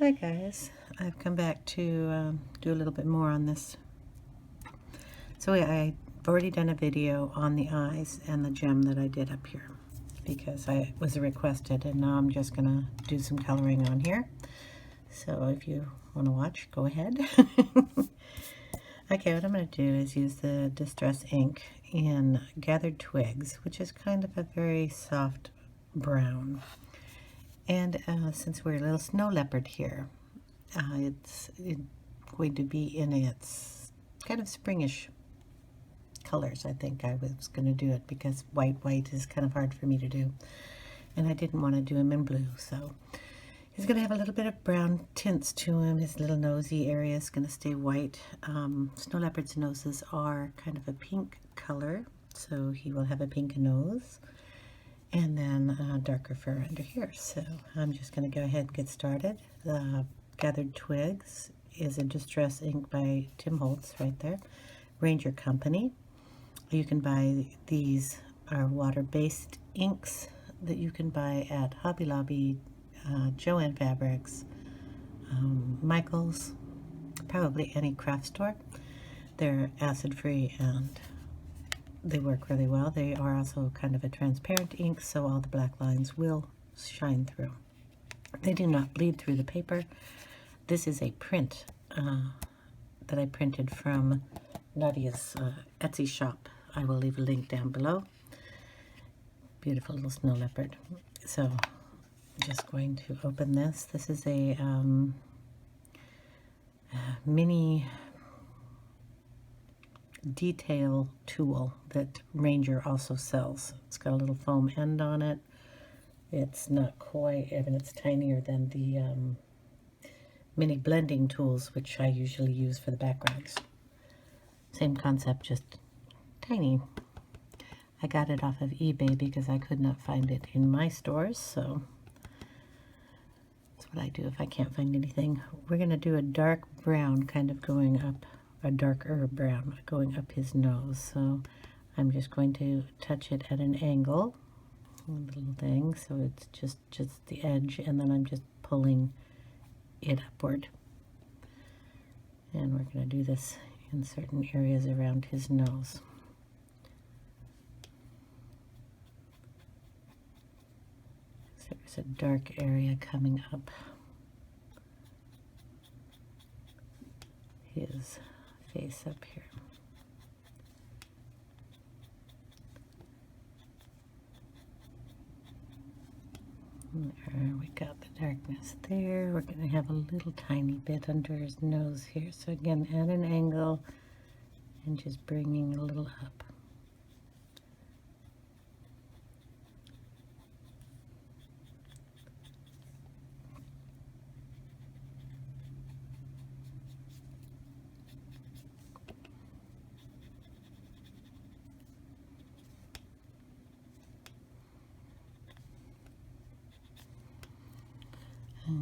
Hi guys, I've come back to do a little bit more on this. So I've already done a video on the eyes and the gem that I did up here because I was requested, and now I'm just gonna do some coloring on here. So if you want to watch, go ahead. Okay, what I'm going to do is use the Distress ink in Gathered Twigs, which is kind of a very soft brown. And since we're a little snow leopard here, it's going to be in its kind of springish colors. I think I was going to do it because white is kind of hard for me to do. And I didn't want to do him in blue, so he's going to have a little bit of brown tints to him. His little nosy area is going to stay white. Snow leopards' noses are kind of a pink color, so he will have a pink nose. And then darker fur under here. So I'm just going to go ahead and get started. The Gathered Twigs is a Distress ink by Tim Holtz right there. Ranger Company. You can buy these are water-based inks that you can buy at Hobby Lobby, Joann Fabrics, Michael's, probably any craft store. They're acid-free and they work really well. They are also kind of a transparent ink, so all the black lines will shine through. They do not bleed through the paper. This is a print that I printed from Nadiya's Etsy shop. I will leave a link down below. Beautiful little snow leopard. So I'm just going to open this. This is a mini detail tool that Ranger also sells. It's got a little foam end on it. It's not quite, I mean, it's tinier than the mini blending tools, which I usually use for the backgrounds. Same concept, just tiny. I got it off of eBay because I could not find it in my stores, so that's what I do if I can't find anything. We're going to do a dark brown kind of going up, a darker brown going up his nose. So I'm just going to touch it at an angle, a little thing, so it's just the edge, and then I'm just pulling it upward. And we're going to do this in certain areas around his nose. So there's a dark area coming up his face up here. There, we got the darkness there. We're going to have a little tiny bit under his nose here. So again, at an angle and just bringing a little up.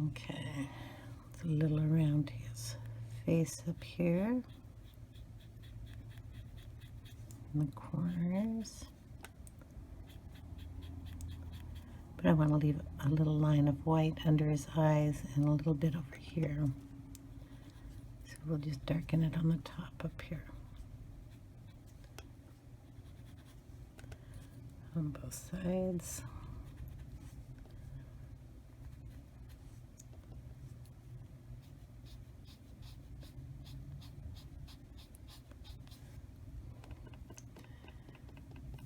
Okay, it's a little around his face up here, in the corners. But I want to leave a little line of white under his eyes and a little bit over here. So we'll just darken it on the top up here. On both sides.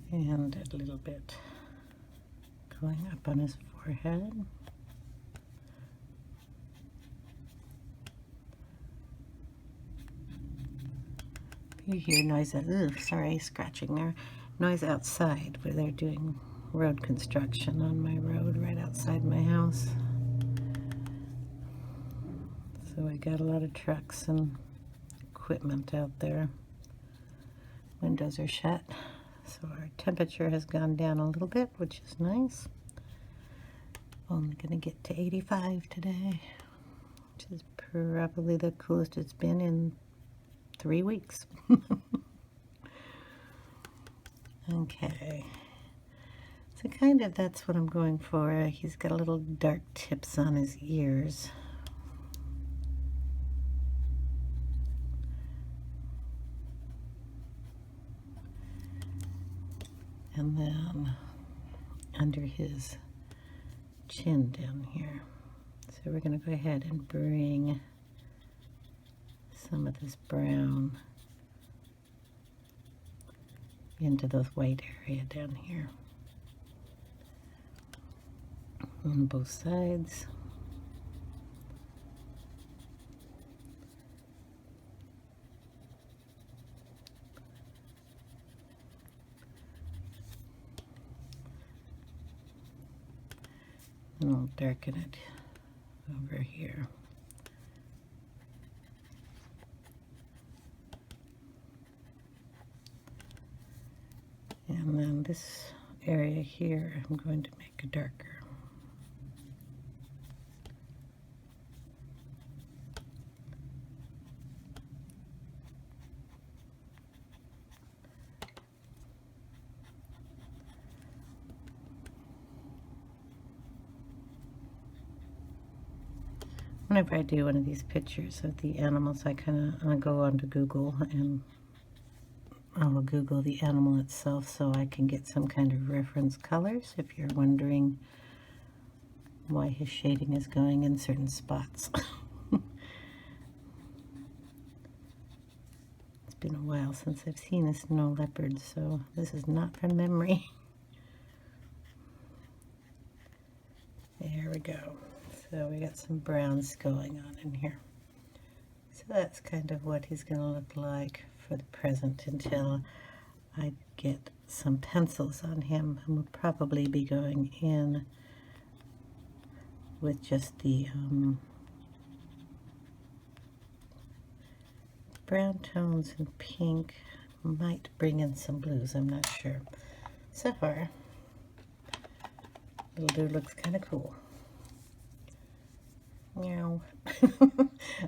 And a little bit going up on his forehead. You hear noise, sorry, scratching there. Noise outside where they're doing road construction on my road right outside my house. So I got a lot of trucks and equipment out there. Windows are shut. So our temperature has gone down a little bit, which is nice. Only going to get to 85 today, which is probably the coolest it's been in 3 weeks. Okay. So kind of that's what I'm going for. He's got a little dark tips on his ears. And then under his chin down here. So we're going to go ahead and bring some of this brown into the white area down here on both sides. And I'll darken it over here. And then this area here, I'm going to make it darker. Whenever I do one of these pictures of the animals, I go onto Google and I will Google the animal itself so I can get some kind of reference colors if you're wondering why his shading is going in certain spots. It's been a while since I've seen a snow leopard, so this is not from memory. There we go. So we got some browns going on in here. So that's kind of what he's going to look like for the present until I get some pencils on him. And we'll probably be going in with just the brown tones and pink. Might bring in some blues, I'm not sure. So far, little dude looks kind of cool. Meow.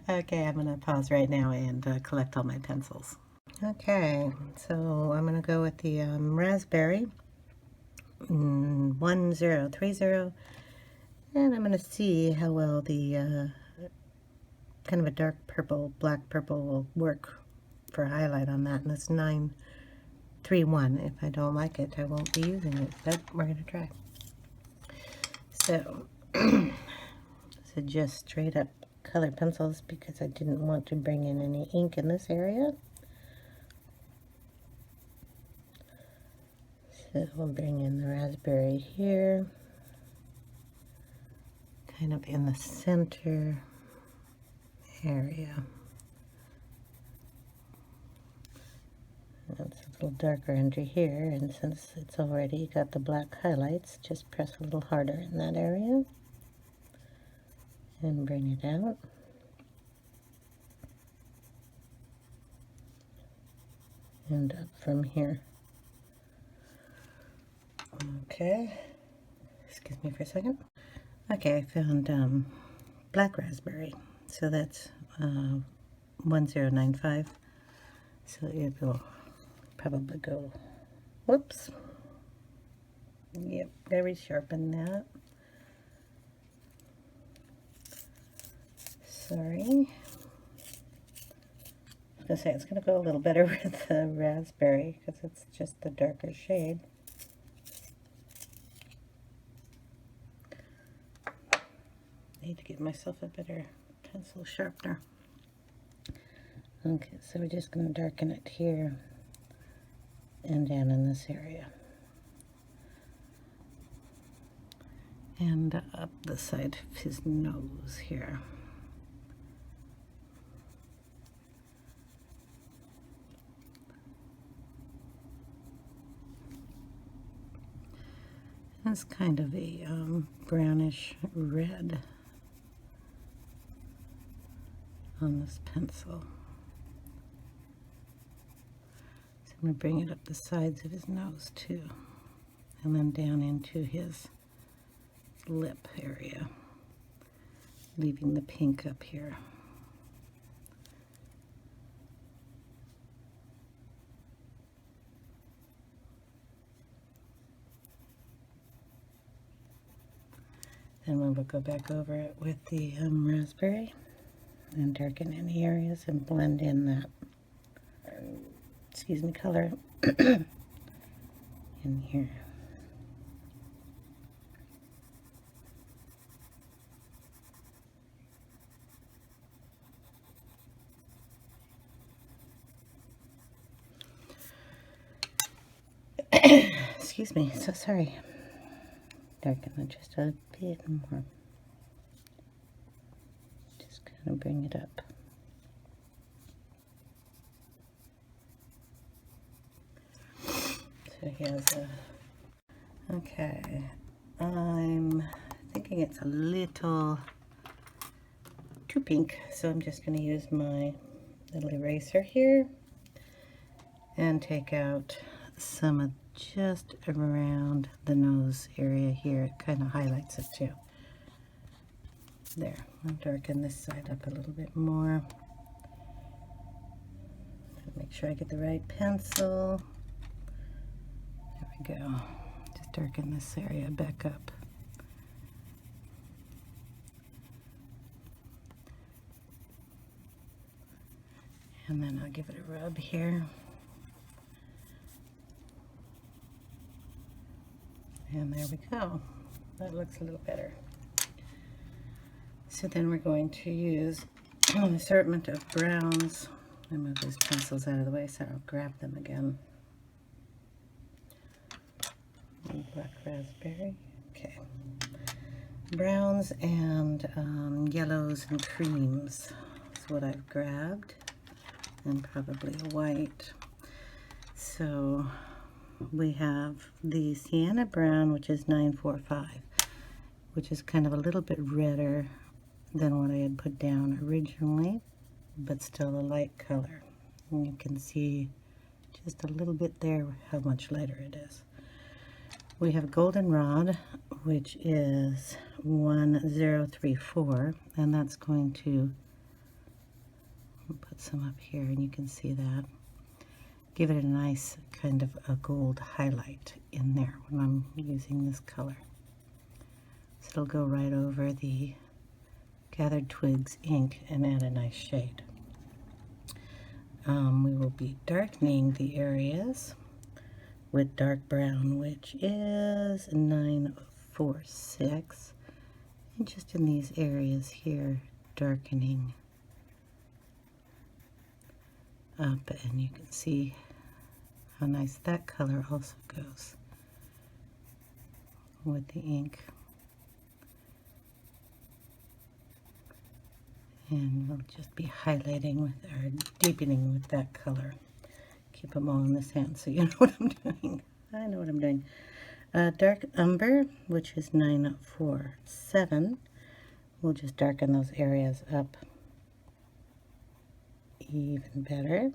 Okay, I'm going to pause right now and collect all my pencils. Okay, so I'm going to go with the raspberry 1030, and I'm going to see how well the kind of a dark purple, black purple will work for highlight on that, and that's 931. If I don't like it, I won't be using it, but we're going to try. So so just straight up color pencils because I didn't want to bring in any ink in this area. So we'll bring in the raspberry here, kind of in the center area. It's a little darker under here, and since it's already got the black highlights, just press a little harder in that area. And bring it out. And up from here. Okay. Excuse me for a second. Okay, I found black raspberry. So that's 1095. So it will probably go, whoops. Yep, very sharpen that. Sorry. I was going to say it's going to go a little better with the raspberry because it's just the darker shade. Need to get myself a better pencil sharpener. Okay, so we're just going to darken it here and down in this area. And up the side of his nose here. It's kind of a brownish red on this pencil. So I'm going to bring it up the sides of his nose too, and then down into his lip area, leaving the pink up here. Then we'll go back over it with the raspberry and darken any areas and blend in that, excuse me, color in here. Excuse me, so sorry. Darken it just a bit more. Just kind of bring it up. So he has a... Okay, I'm thinking it's a little too pink, so I'm just going to use my little eraser here and take out some of just around the nose area here. It kind of highlights it too. There, I'll darken this side up a little bit more. Make sure I get the right pencil. There we go. Just darken this area back up. And then I'll give it a rub here. And there we go. That looks a little better. So then we're going to use an assortment of browns. I move these pencils out of the way so I'll grab them again. And black raspberry. Okay. Browns and yellows and creams is what I've grabbed. And probably a white. So we have the sienna brown, which is 945, which is kind of a little bit redder than what I had put down originally, but still a light color. And you can see just a little bit there how much lighter it is. We have goldenrod, which is 1034, and that's going to put some up here, and you can see that. Give it a nice kind of a gold highlight in there when I'm using this color. So it'll go right over the Gathered Twigs ink and add a nice shade. We will be darkening the areas with dark brown, which is 946, and just in these areas here, darkening up, and you can see how nice that color also goes with the ink. And we'll just be highlighting with, or deepening with that color. Keep them all in this hand so you know what I'm doing. I know what I'm doing. Dark umber, which is 947. We'll just darken those areas up even better.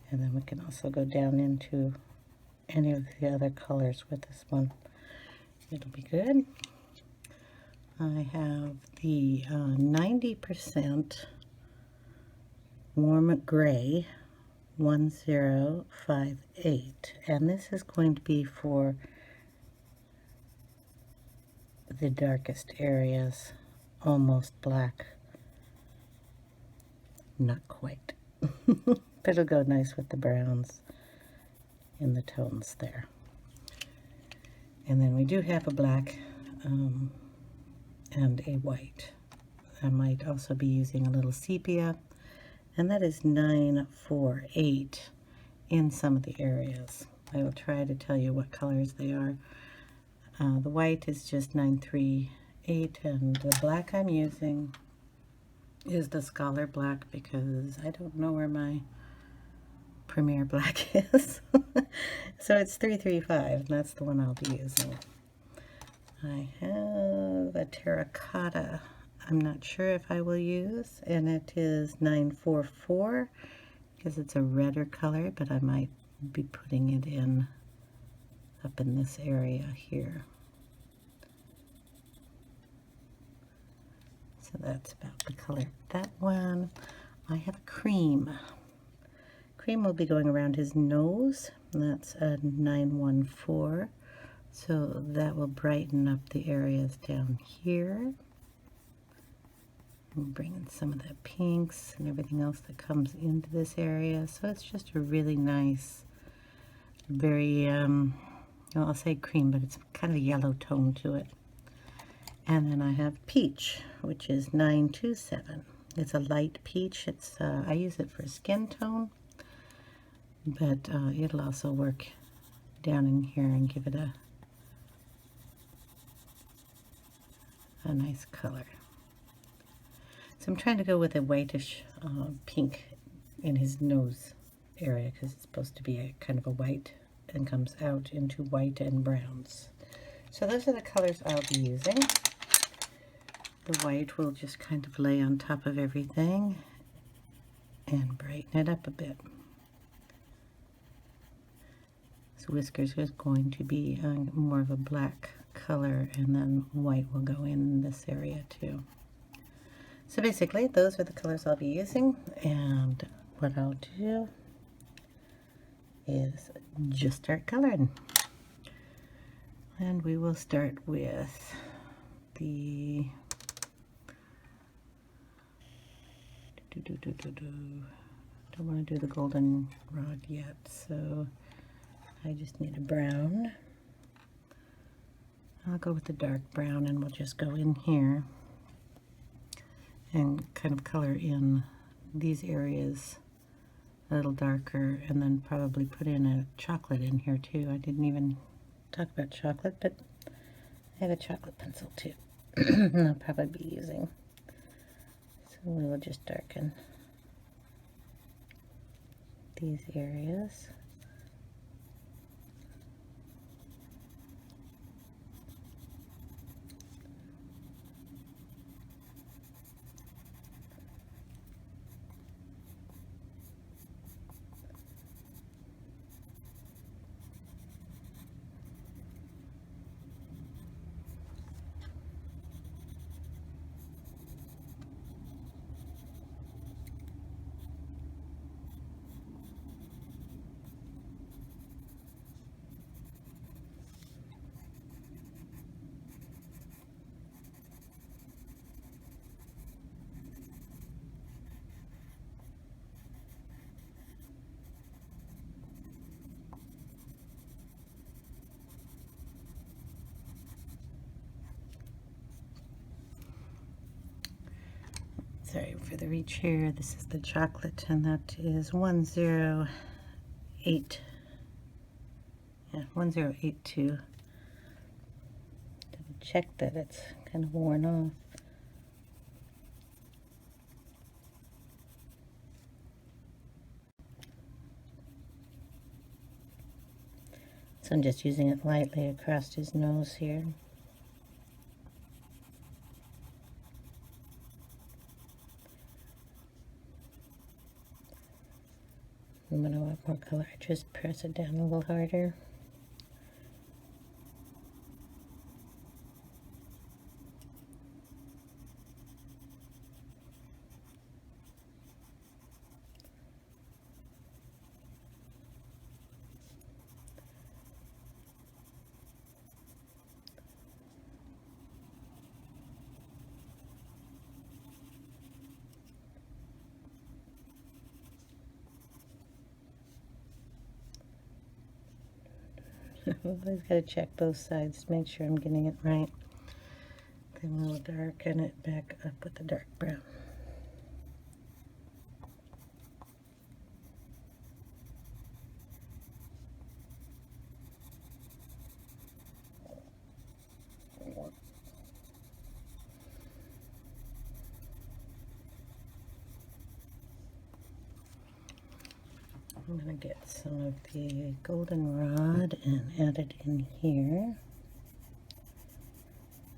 And then we can also go down into any of the other colors with this one. It'll be good. I have the 90% warm gray 1058, and this is going to be for the darkest areas, almost black, not quite. But it'll go nice with the browns in the tones there. And then we do have a black and a white. I might also be using a little sepia, and that is 948 in some of the areas. I will try to tell you what colors they are. The white is just 938, and the black I'm using is the Scholar Black because I don't know where my Premier Black is. So it's 335, and that's the one I'll be using. I have a terracotta I'm not sure if I will use, and it is 944 because it's a redder color, but I might be putting it in up in this area here. So that's about the color of that one. I have a cream. Cream will be going around his nose, and that's a 914. So that will brighten up the areas down here. And bring in some of the pinks and everything else that comes into this area. So it's just a really nice, very, well, I'll say cream, but it's kind of a yellow tone to it. And then I have peach, which is 927. It's a light peach. It's I use it for skin tone, but it'll also work down in here and give it a nice color. So I'm trying to go with a whitish pink in his nose area because it's supposed to be a kind of a white and comes out into white and browns. So those are the colors I'll be using. The white will just kind of lay on top of everything and brighten it up a bit. His whiskers is going to be more of a black color, and then white will go in this area too. So basically those are the colors I'll be using, and what I'll do is just start coloring. And we will start with the don't want to do the golden rod yet, so I just need a brown. I'll go with the dark brown, and we'll just go in here and kind of color in these areas a little darker, and then probably put in a chocolate in here too. I didn't even talk about chocolate, but I have a chocolate pencil too. I'll probably be using. So we will just darken these areas. Sorry for the reach here. This is the chocolate, and that is 108. Yeah, 1082. Double check that it's kind of worn off. So I'm just using it lightly across his nose here. And when I want more color, I just press it down a little harder. Always got to check both sides to make sure I'm getting it right. Then we'll darken it back up with the dark brown. I'm going to get some of the goldenrod and add it in here.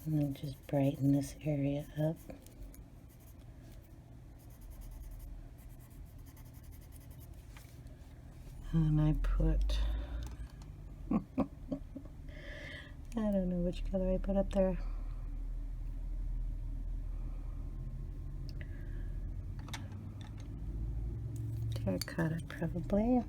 And then just brighten this area up. And I put, I don't know which color I put up there. Terracotta, probably.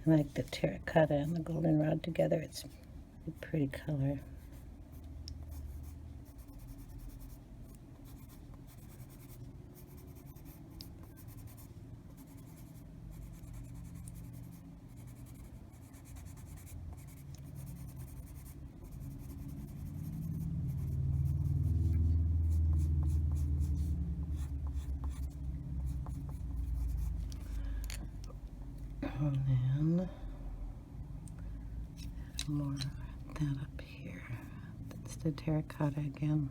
I like the terracotta and the goldenrod together. It's a pretty color. And then more of that up here. That's the terracotta again.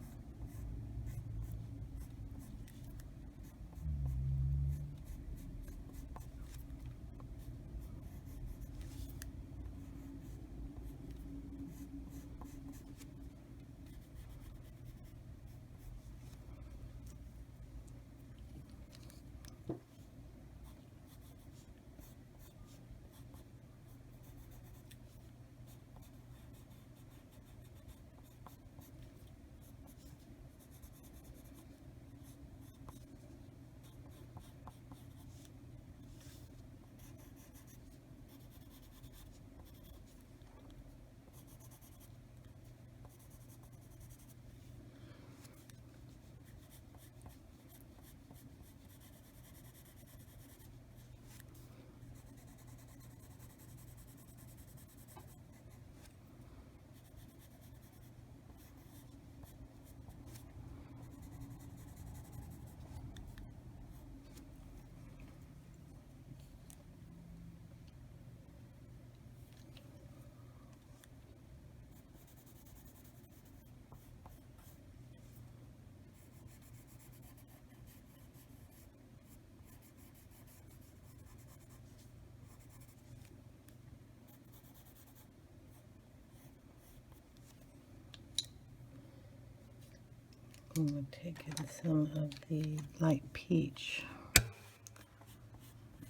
I'm going to take in some of the light peach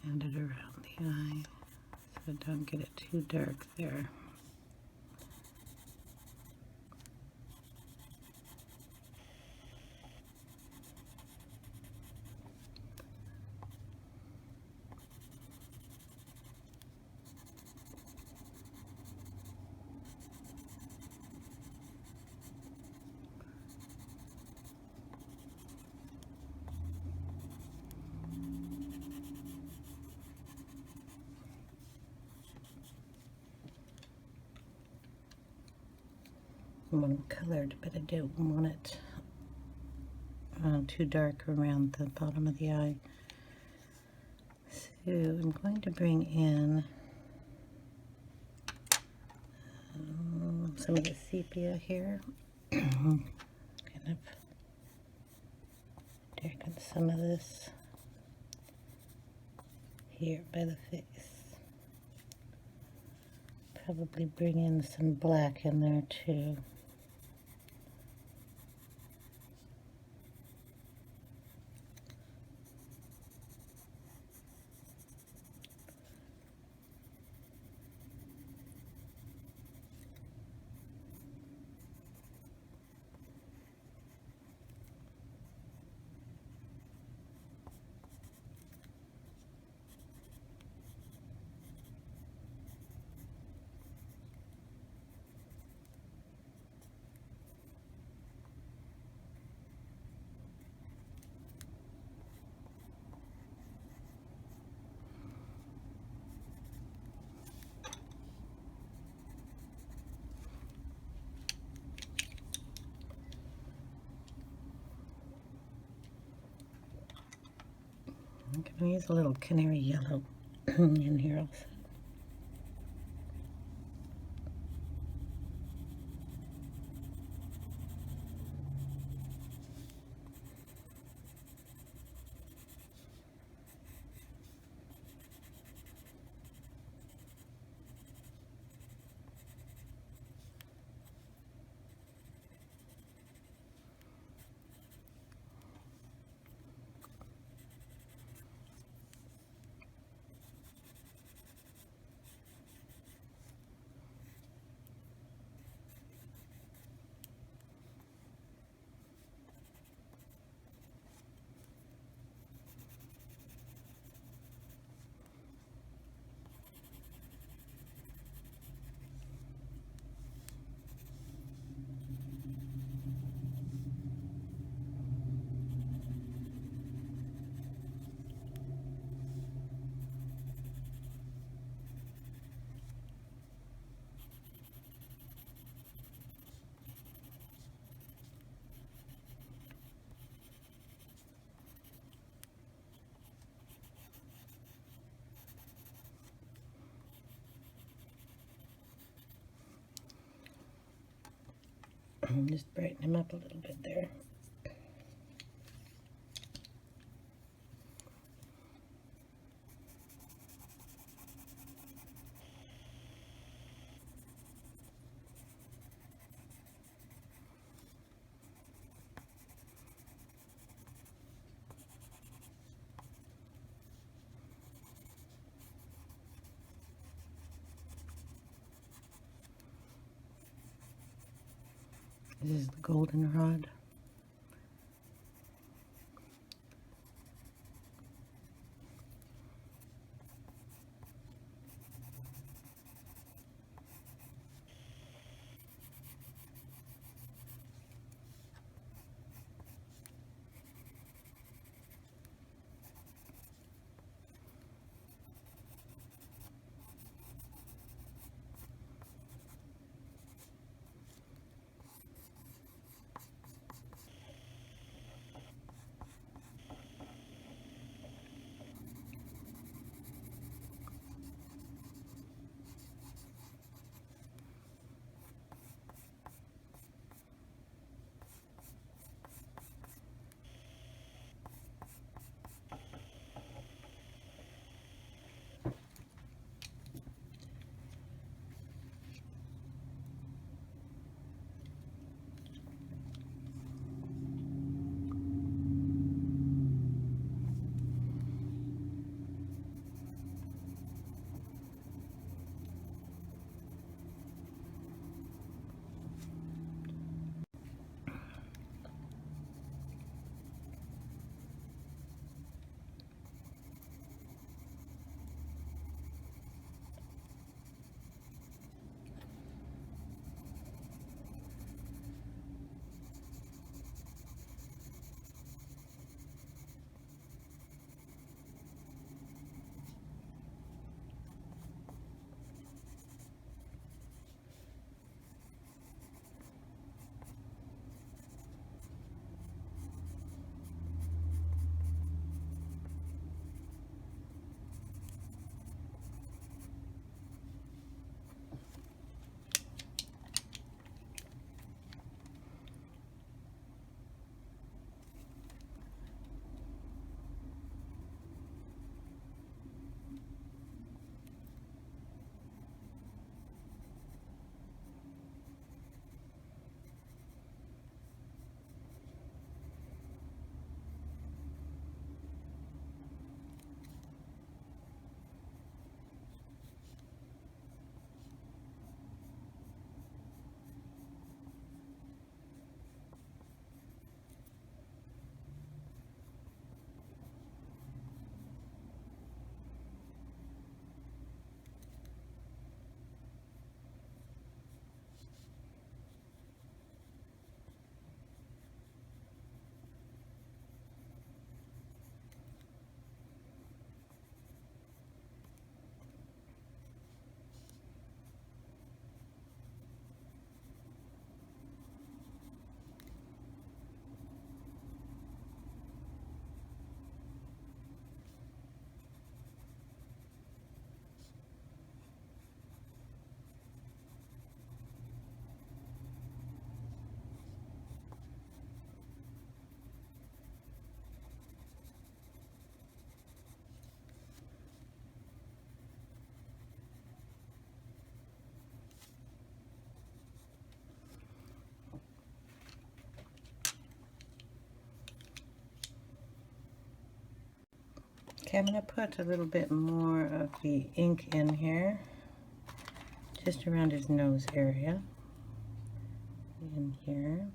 and it around the eye so I don't get it too dark there. I want them colored, but I don't want it too dark around the bottom of the eye. So I'm going to bring in some of the sepia here. Kind of darken some of this here by the face. Probably bring in some black in there too. I'm going to use a little canary yellow in here also. Just brighten him up a little bit there. This is the goldenrod. Okay, I'm going to put a little bit more of the ink in here, just around his nose area, in here.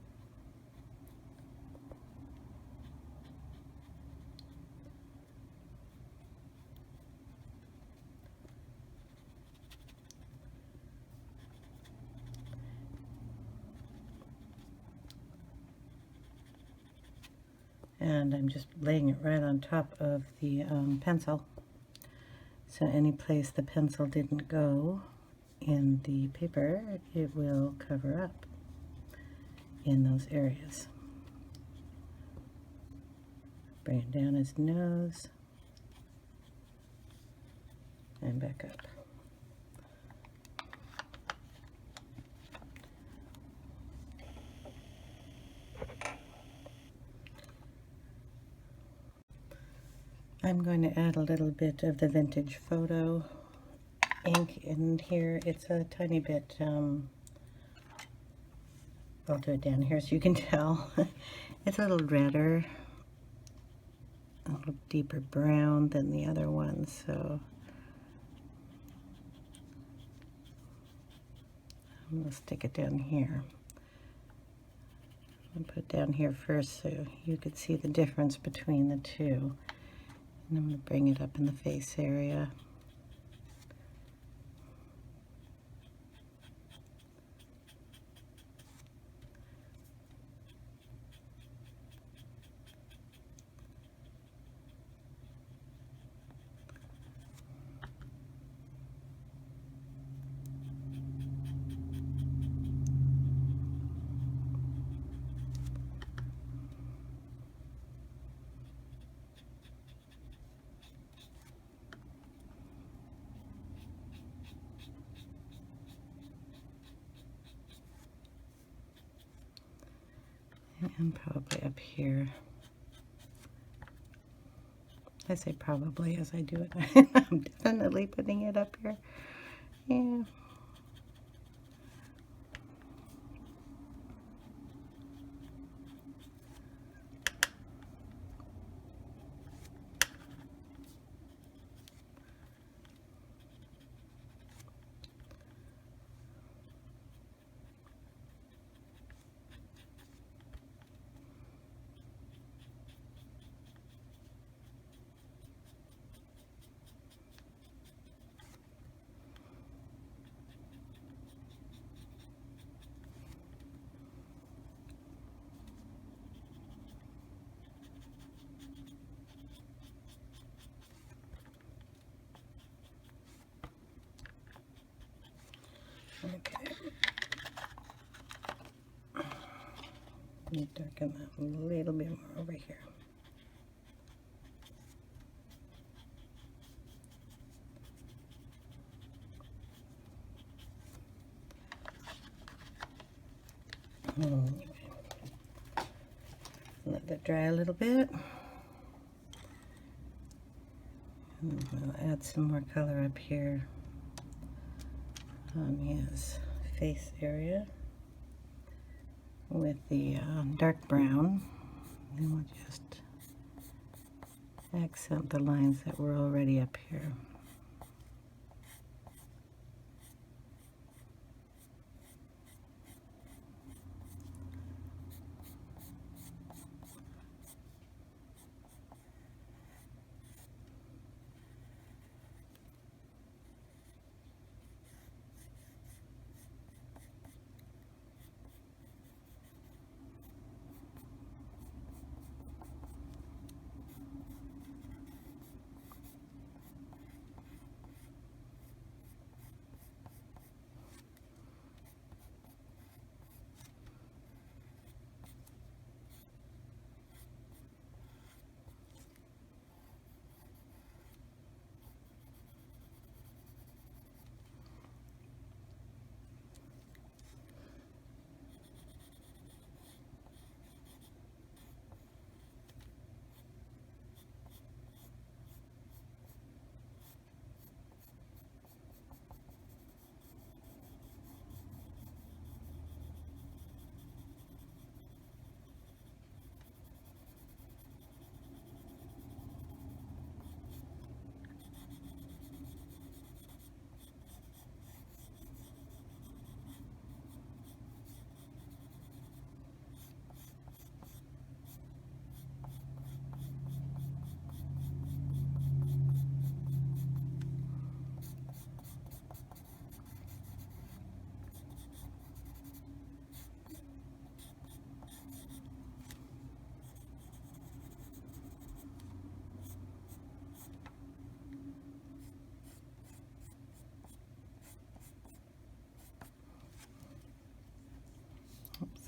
And I'm just laying it right on top of the pencil. So any place the pencil didn't go in the paper, it will cover up in those areas. Bring it down his nose and back up. I'm going to add a little bit of the vintage photo ink in here. It's a tiny bit, I'll do it down here so you can tell. It's a little redder, a little deeper brown than the other one, so I'm going to stick it down here. I'll put it down here first so you could see the difference between the two. And I'm going to bring it up in the face area. And probably up here. I say probably as I do it. I'm definitely putting it up here. Yeah. Okay. Let me darken that a little bit more over here. Let that dry a little bit. And I'll add some more color up here on his face area with the dark brown. And we'll just accent the lines that were already up here.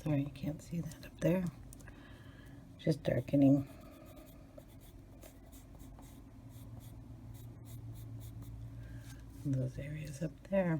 Sorry, you can't see that up there. Just darkening. Those areas up there.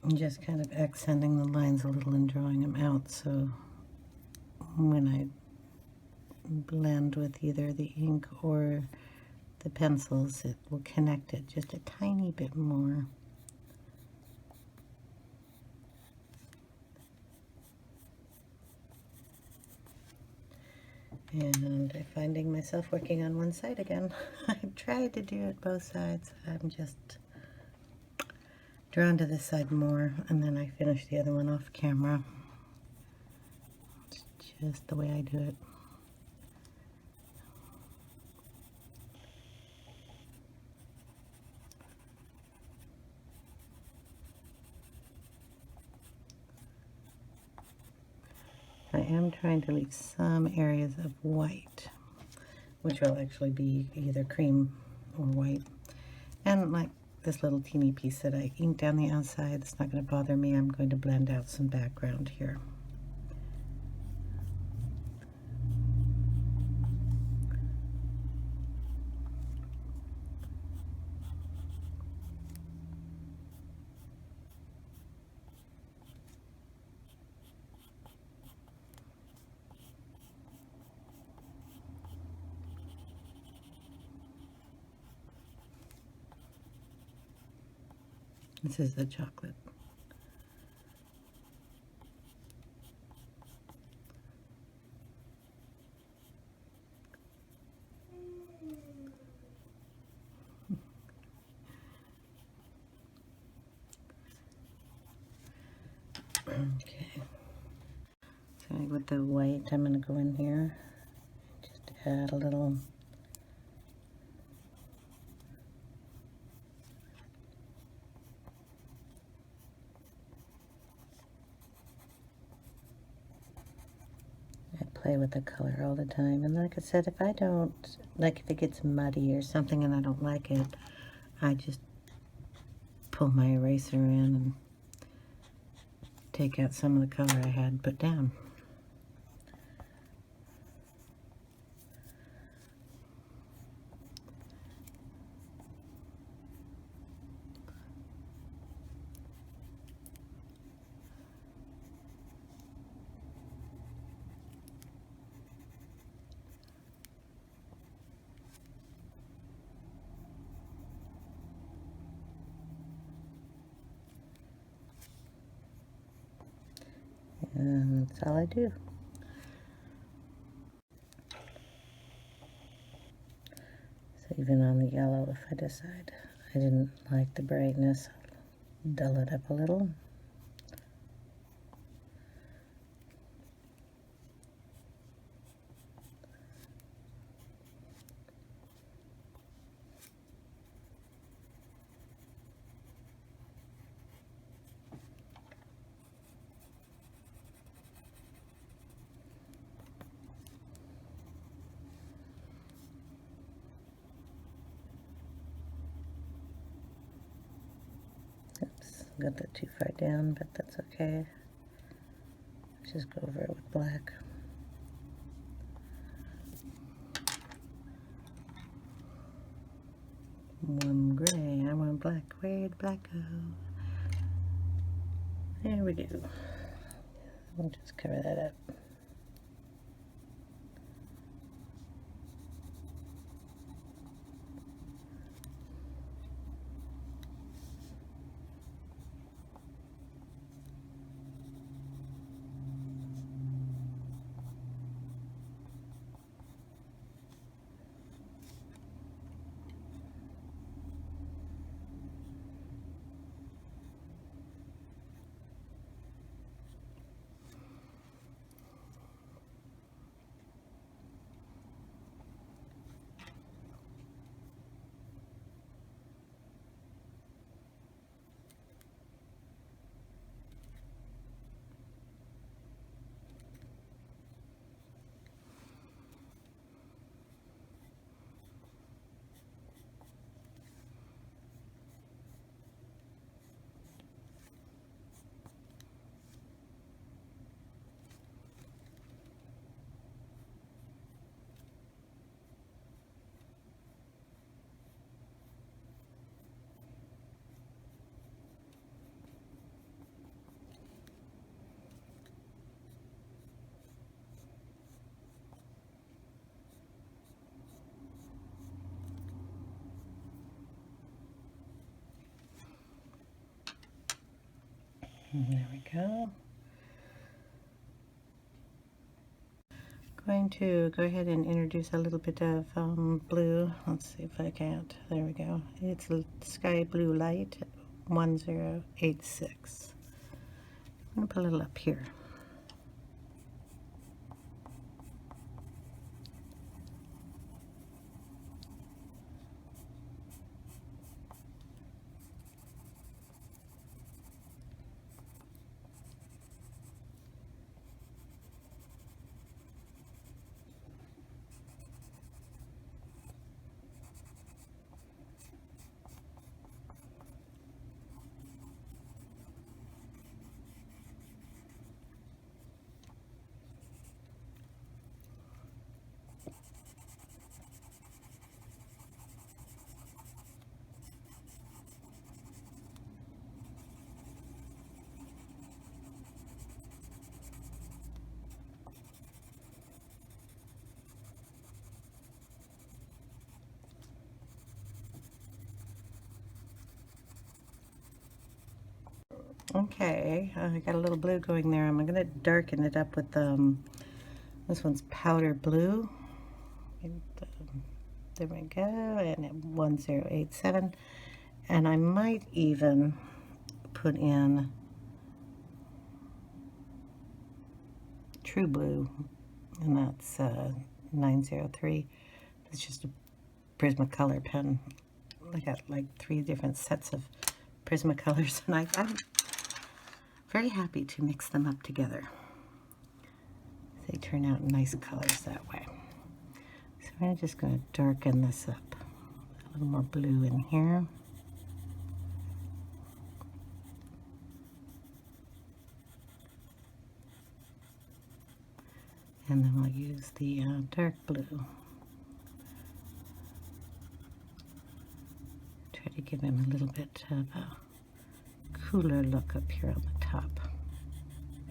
I'm just kind of accenting the lines a little and drawing them out, so when I blend with either the ink or the pencils, it will connect it just a tiny bit more. And I'm finding myself working on one side again. I tried to do it both sides. I'm just drawn to this side more, and then I finish the other one off camera. It's just the way I do it. I am trying to leave some areas of white, which will actually be either cream or white. And like this little teeny piece that I inked down the outside, it's not going to bother me. I'm going to blend out some background here. This is the chocolate. Okay. So with the white, I'm going to go in here, just add a little play with the color all the time. And like I said, if I don't, like if it gets muddy or something and I don't like it, I just pull my eraser in and take out some of the color I had put down. And that's all I do. So even on the yellow, if I decide I didn't like the brightness, I'll dull it up a little. Oops, got that too far down, but that's okay. Just go over it with black. One gray, I want black. Where'd black go? There we go. We'll just cover that up. There we go. Going to go ahead and introduce a little bit of blue. Let's see if I can't. There we go. It's Sky Blue Light 1086. I'm going to put a little up here. Okay, I got a little blue going there. I'm going to darken it up with this one's powder blue. And, there we go, and 1087. And I might even put in True Blue, and that's 903. It's just a Prismacolor pen. I got like 3 different sets of Prismacolors, and I'm very happy to mix them up together. They turn out nice colors that way. So I'm just going to darken this up. A little more blue in here. And then we'll use the dark blue. Try to give him a little bit of a cooler look up here on the top.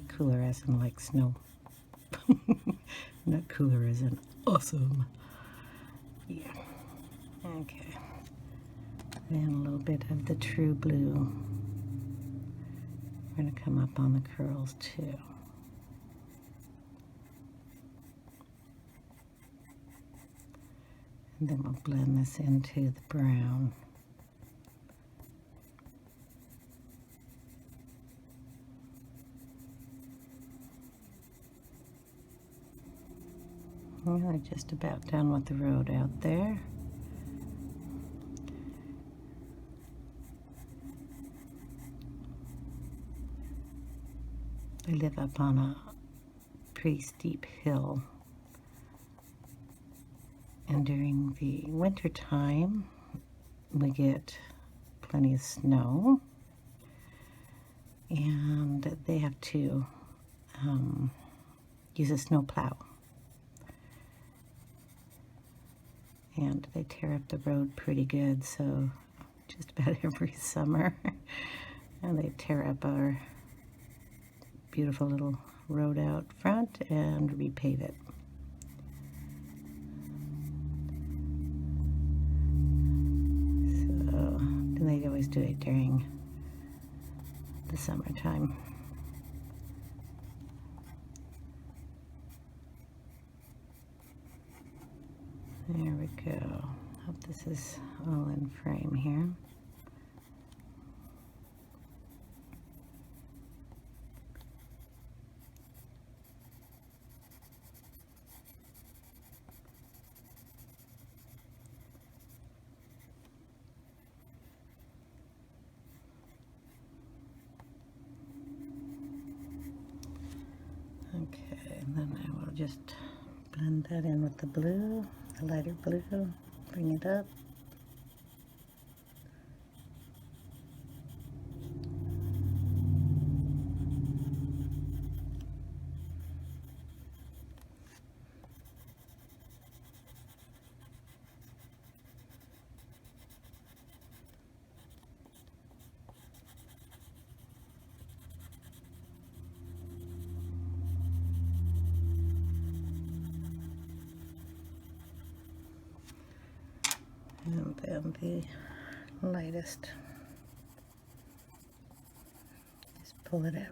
Cooler as in like snow. Not cooler as in awesome. Yeah. Okay. Then a little bit of the True Blue. We're going to come up on the curls too. And then we'll blend this into the brown. We're just about done with the road out there. I live up on a pretty steep hill, and during the winter time we get plenty of snow, and they have to use a snow plow, and they tear up the road pretty good. So just about every summer and they tear up our beautiful little road out front and repave it. So, and they always do it during the summertime. There we go. Hope this is all in frame here. Okay, and then I will just blend that in with the blue, the lighter blue, bring it up. And then the lightest, this pull it out.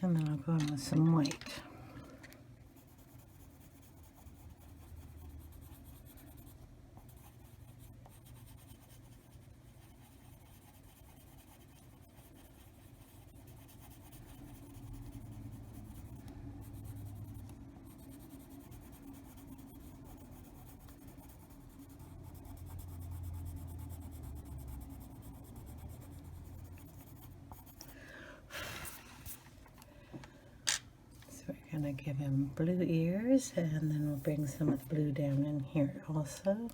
And then I'll go in with some white. We're going to give him blue ears, and then we'll bring some of the blue down in here also.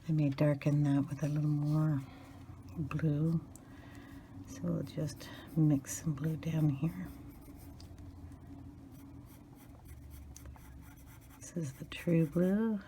I may darken that with a little more blue, so we'll just mix some blue down here. This is the true blue.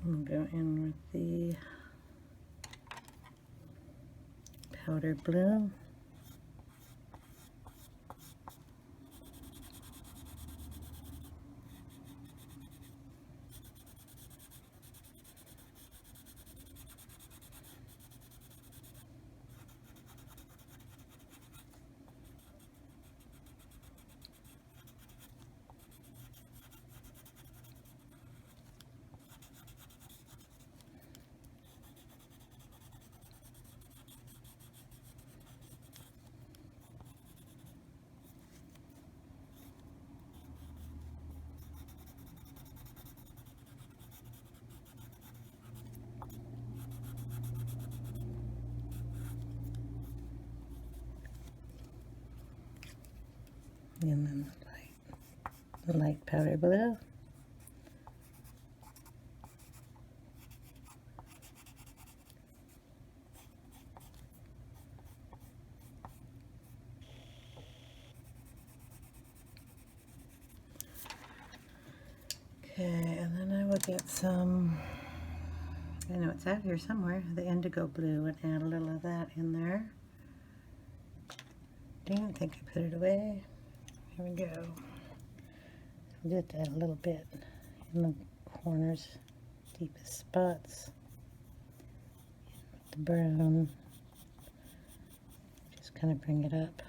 We'll go in with the powder blue. And then the light powder blue. Okay, and then I will get some, I know it's out here somewhere, the indigo blue, and add a little of that in there. Didn't think I put it away. Here we go. Just add a little bit in the corners, deepest spots. The brown, just kind of bring it up.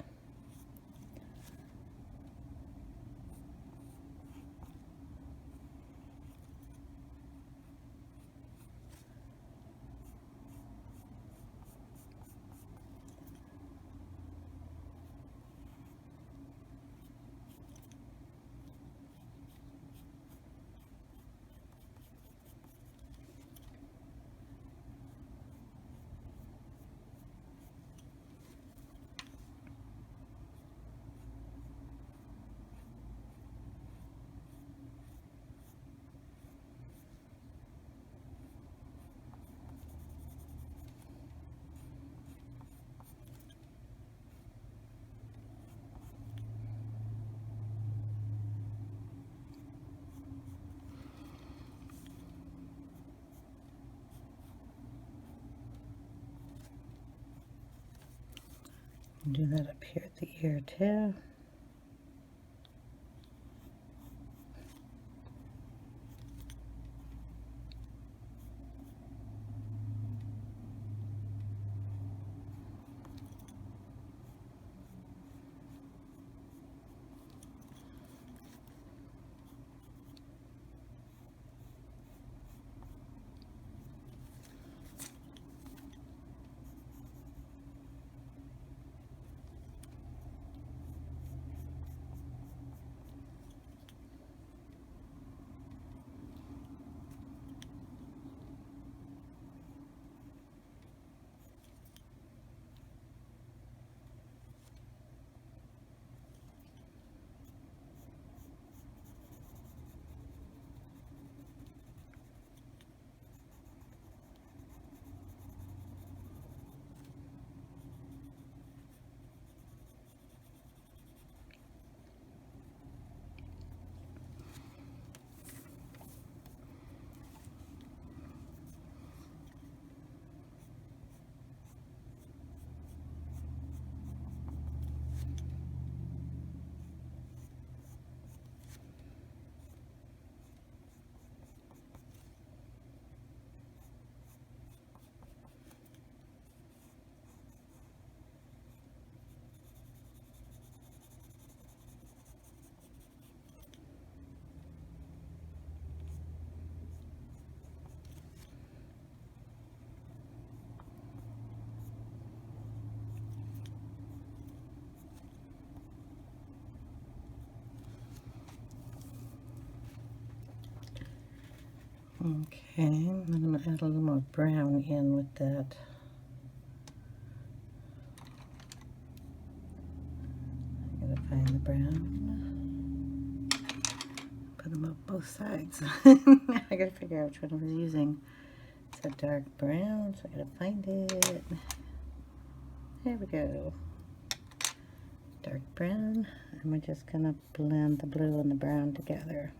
Do that up here at the ear too. Okay, and I'm going to add a little more brown in with that. I'm going to find the brown. Put them up both sides. Now I got to figure out which one I was using. It's a dark brown, so I got to find it. There we go. Dark brown. And we're just going to blend the blue and the brown together.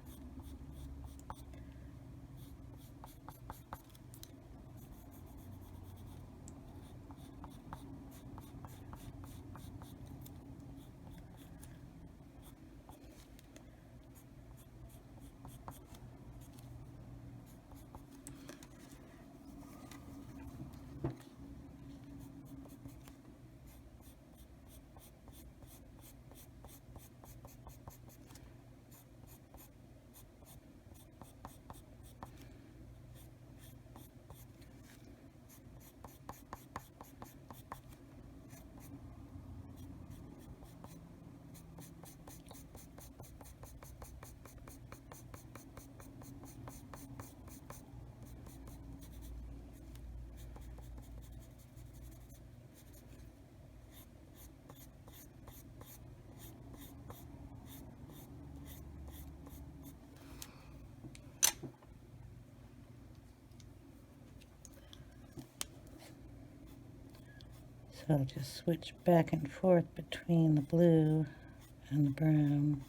So I'll just switch back and forth between the blue and the brown.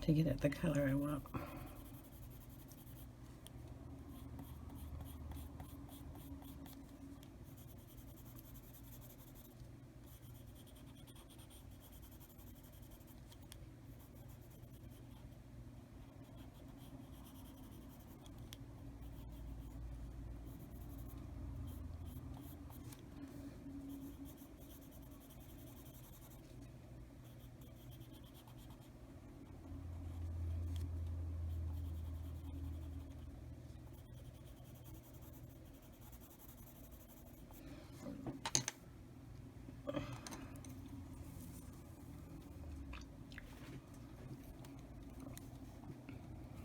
To get it the color I want.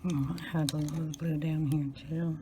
I'll add a little blue down here too.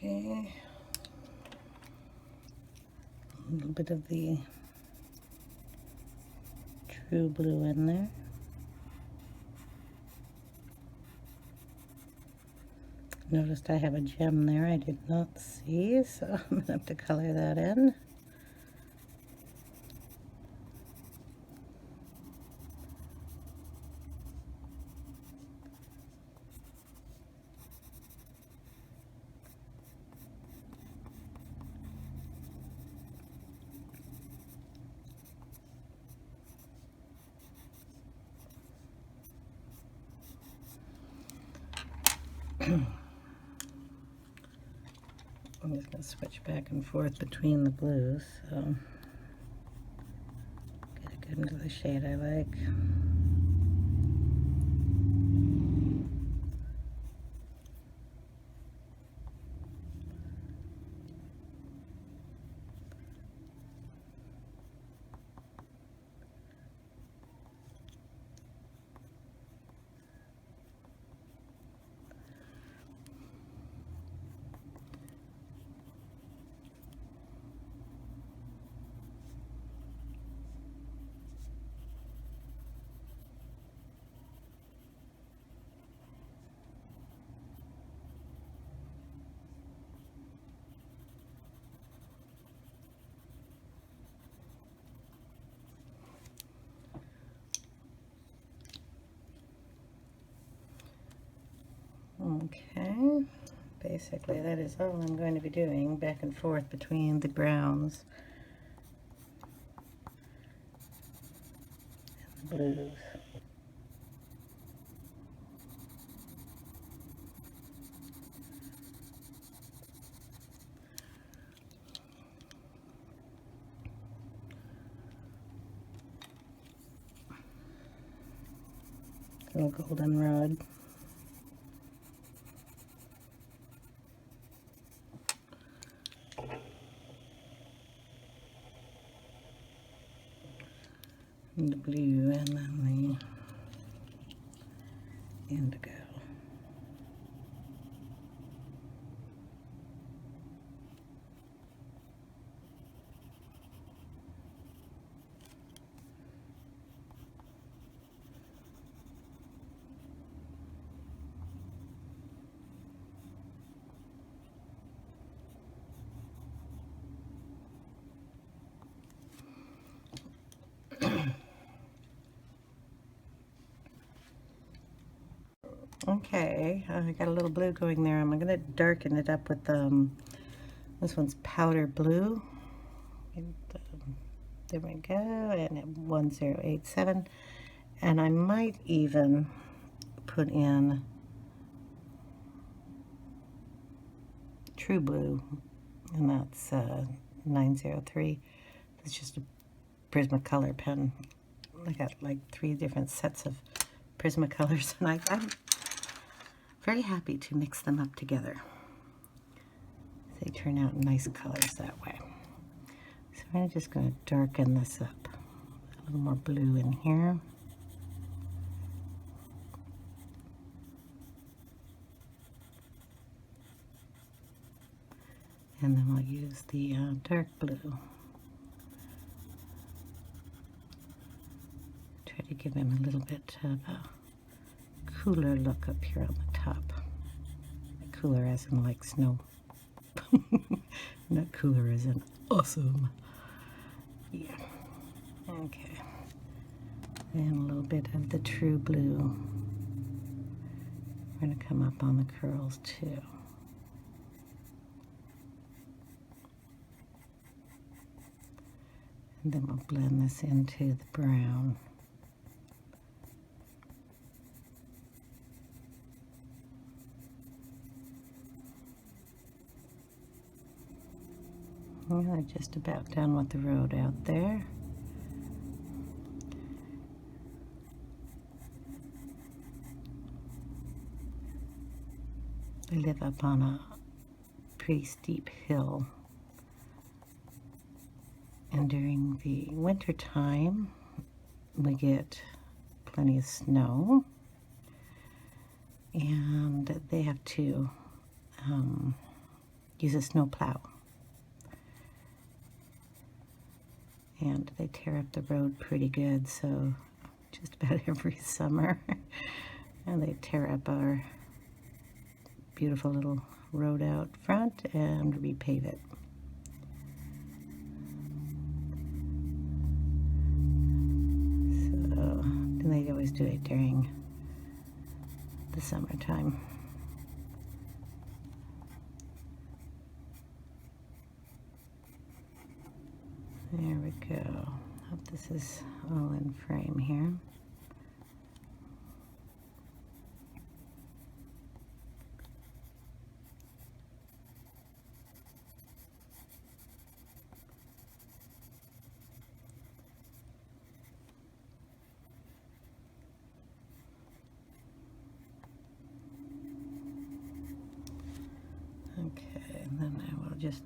Okay, a little bit of the true blue in there. Noticed I have a gem there I did not see, so I'm going to have to color that in. I'm just going to switch back and forth between the blues, so get it good into the shade I like. Okay, basically that is all I'm going to be doing, back and forth between the browns and the blues. little goldenrod. And the blue, and then the indigo. Okay, I got a little blue going there. I'm going to darken it up with this one's powder blue. And, there we go, and 1087. And I might even put in true blue, and that's 903. It's just a Prismacolor pen. I got like 3 different sets of Prismacolors, and I'm very happy to mix them up together. They turn out nice colors that way. So I'm just going to darken this up. A little more blue in here. And then we'll use the dark blue. Try to give him a little bit of a cooler look up here on the top. Cooler as in like snow. Not cooler as in awesome. Yeah. Okay. And a little bit of the true blue. We're going to come up on the curls too. And then we'll blend this into the brown. We're just about done with the road out there. I live up on a pretty steep hill, and during the winter time we get plenty of snow, and they have to use a snow plow. And they tear up the road pretty good, so just about every summer. And they tear up our beautiful little road out front and repave it. So, and they always do it during the summertime. There we go. Hope this is all in frame here. Okay, and then I will just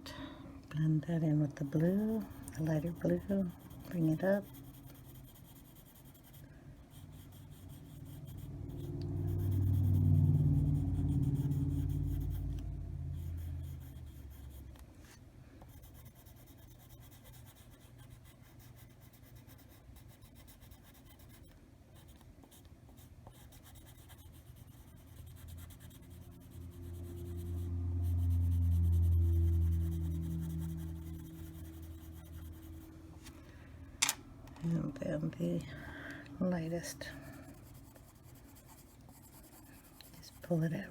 blend that in with the blue. A lighter blue, bring it up. And then the lightest. Just pull it out.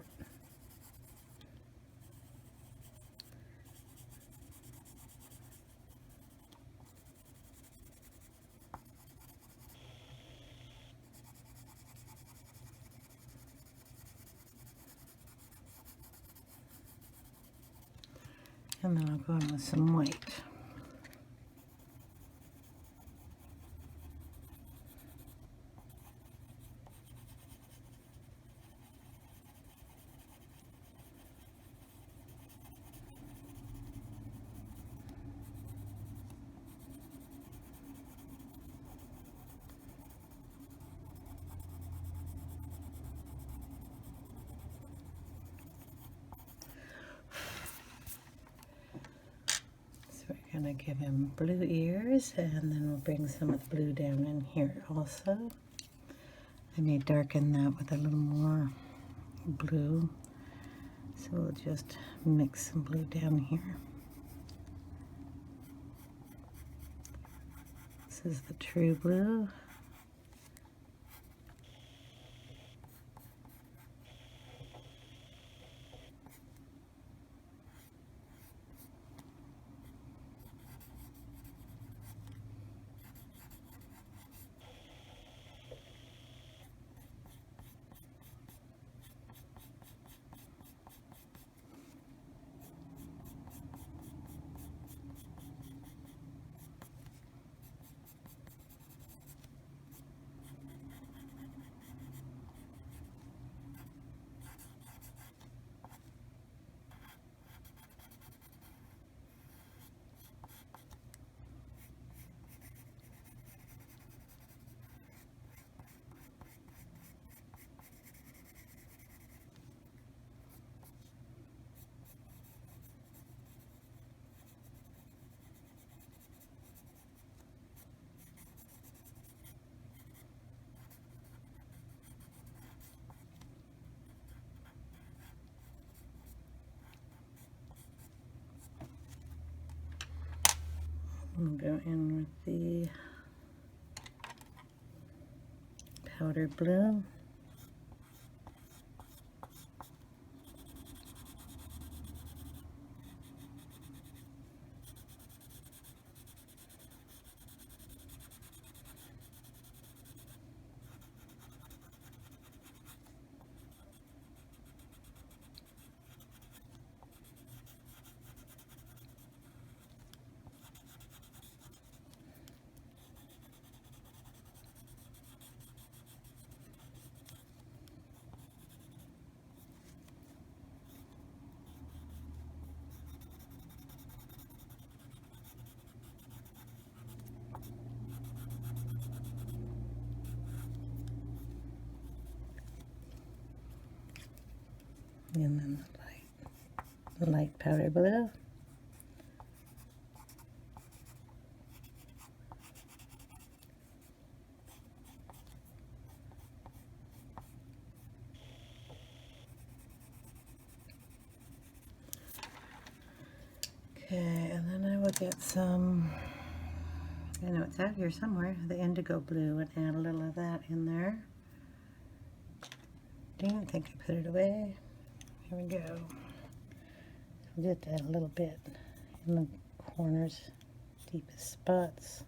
And then I'll go in with some white. gonna give him blue ears, and then we'll bring some of the blue down in here also. I may darken that with a little more blue, so we'll just mix some blue down here. This is the true blue. We'll go in with the powder blue. And then the light powder blue. Okay, and then I will get some, I know it's out here somewhere, the indigo blue, and add a little of that in there. Didn't think I put it away. Here we go. I'll just add a little bit in the corners, deepest spots.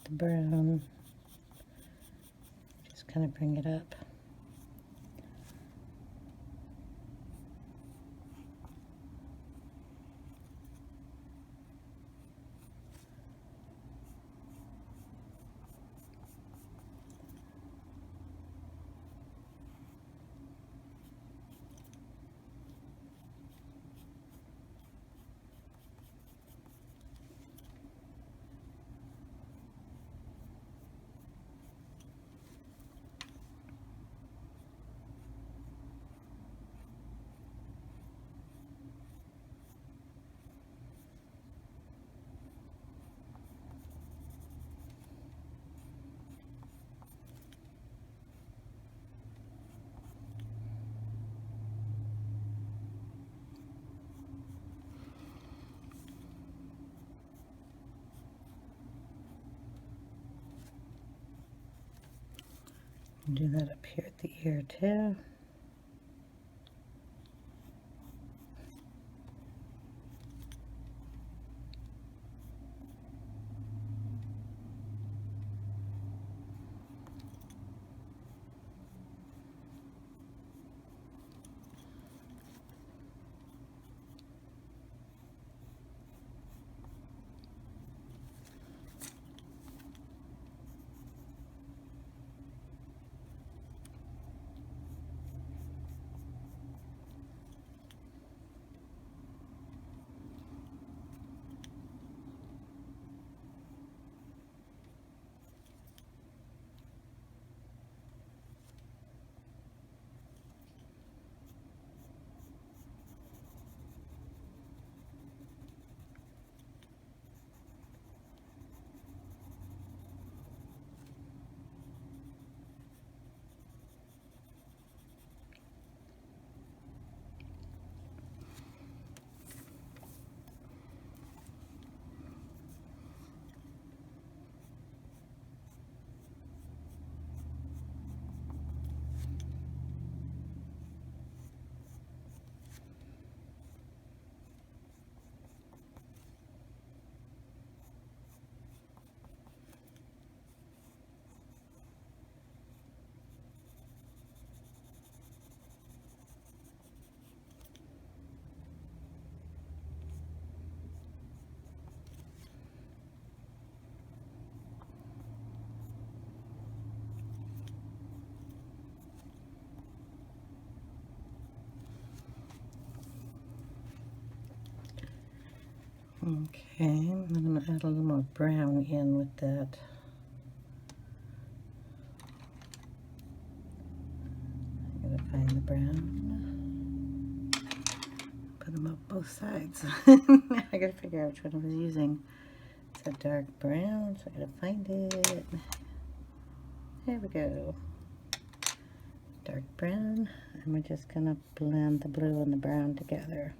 The brown, just kind of bring it up. Do that up here at the ear too. Okay, I'm going to add a little more brown in with that. I'm going to find the brown. Put them up both sides. Now I got to figure out which one I was using. It's a dark brown, so I got to find it. There we go. Dark brown, and we're just going to blend the blue and the brown together.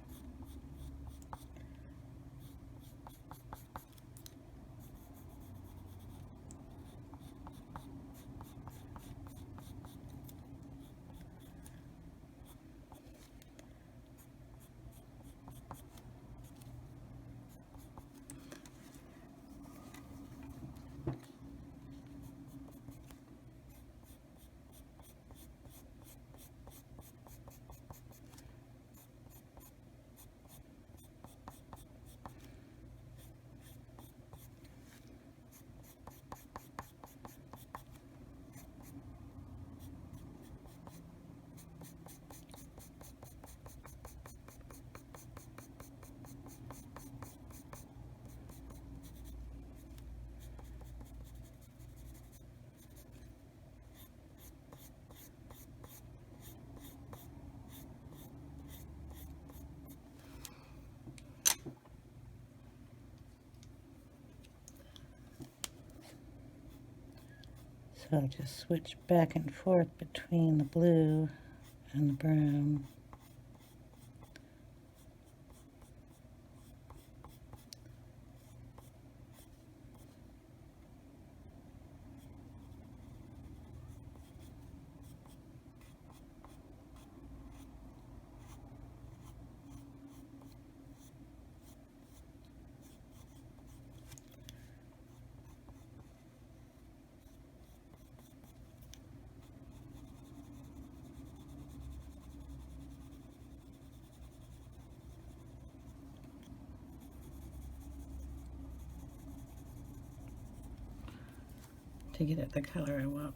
So I'll just switch back and forth between the blue and the brown. To get it the color I want.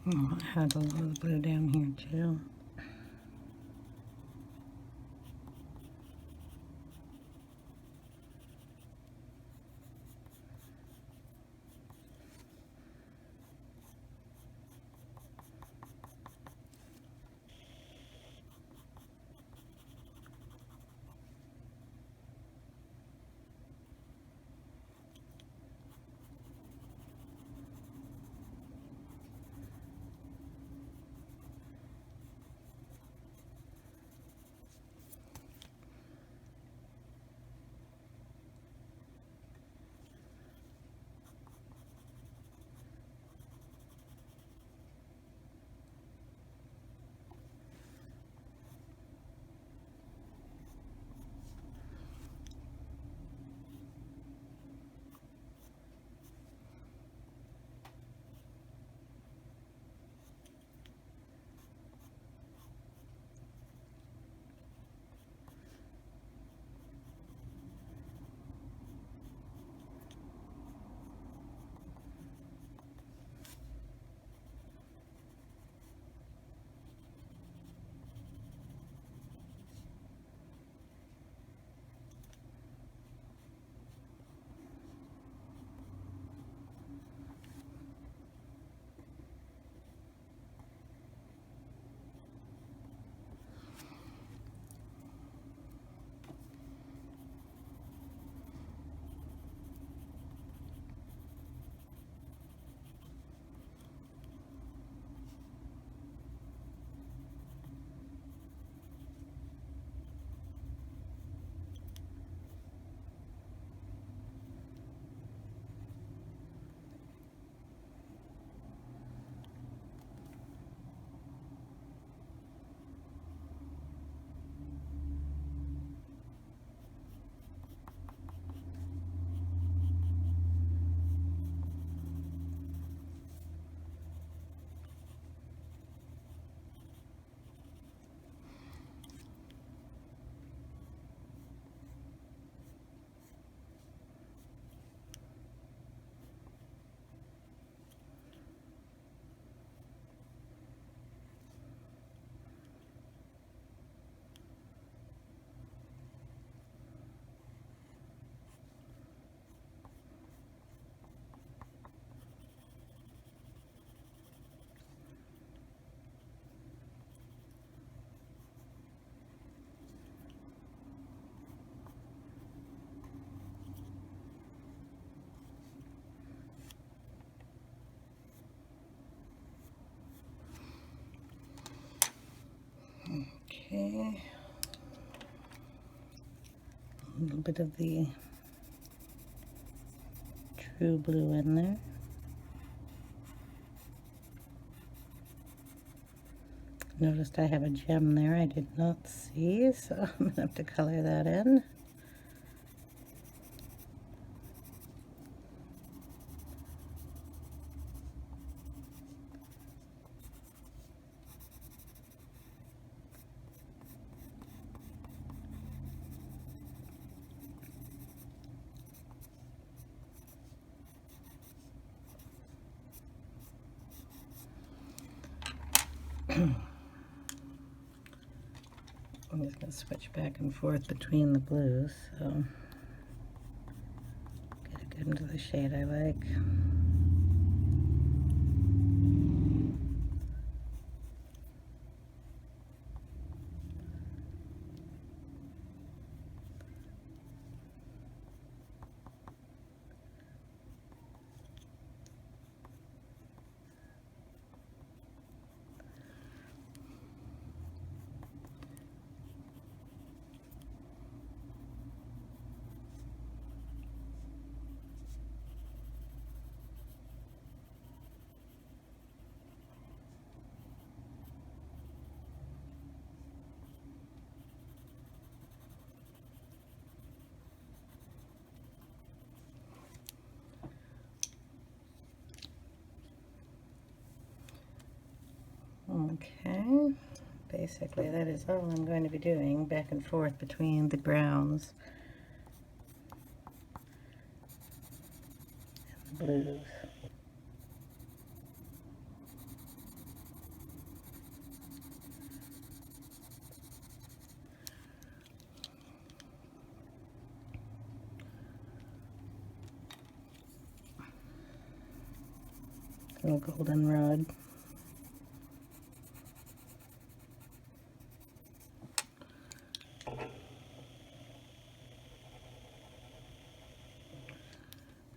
I'll add a little blue down here too. Okay. A little bit of the true blue in there. Noticed I have a gem there I did not see, so I'm going to have to color that in. I'm just going to switch back and forth between the blues, so get it good into the shade I like. Okay, basically that is all I'm going to be doing, back and forth between the browns and the blues. Little goldenrod.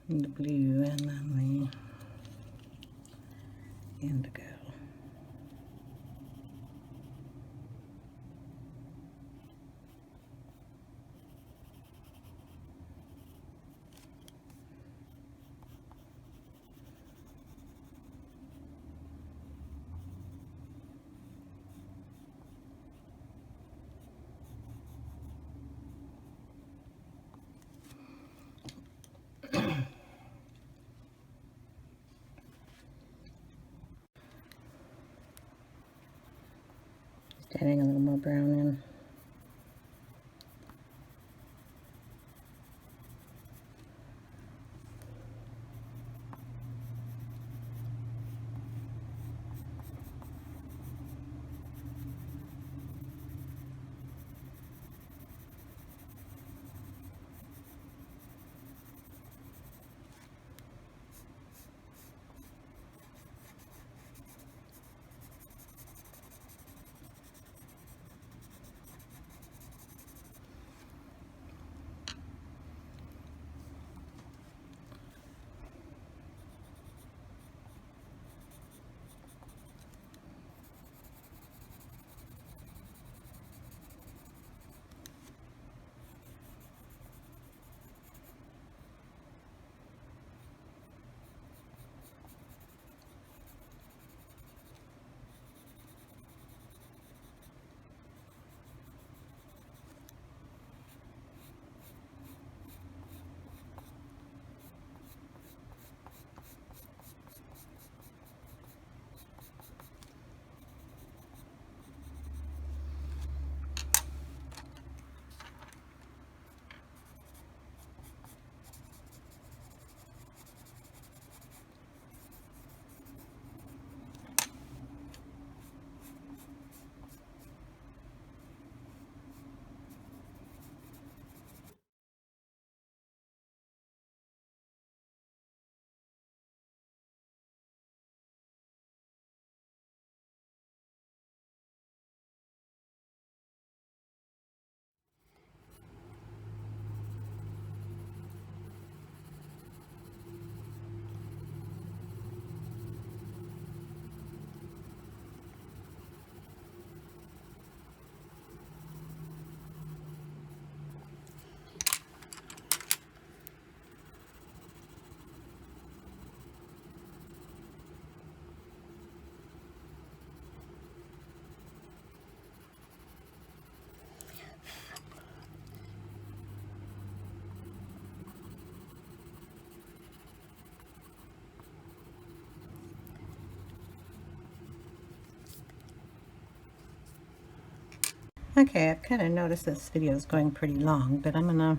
And the blue, and then the indigo. Just adding a little more brown in. Okay, I've kind of noticed this video is going pretty long, but I'm gonna,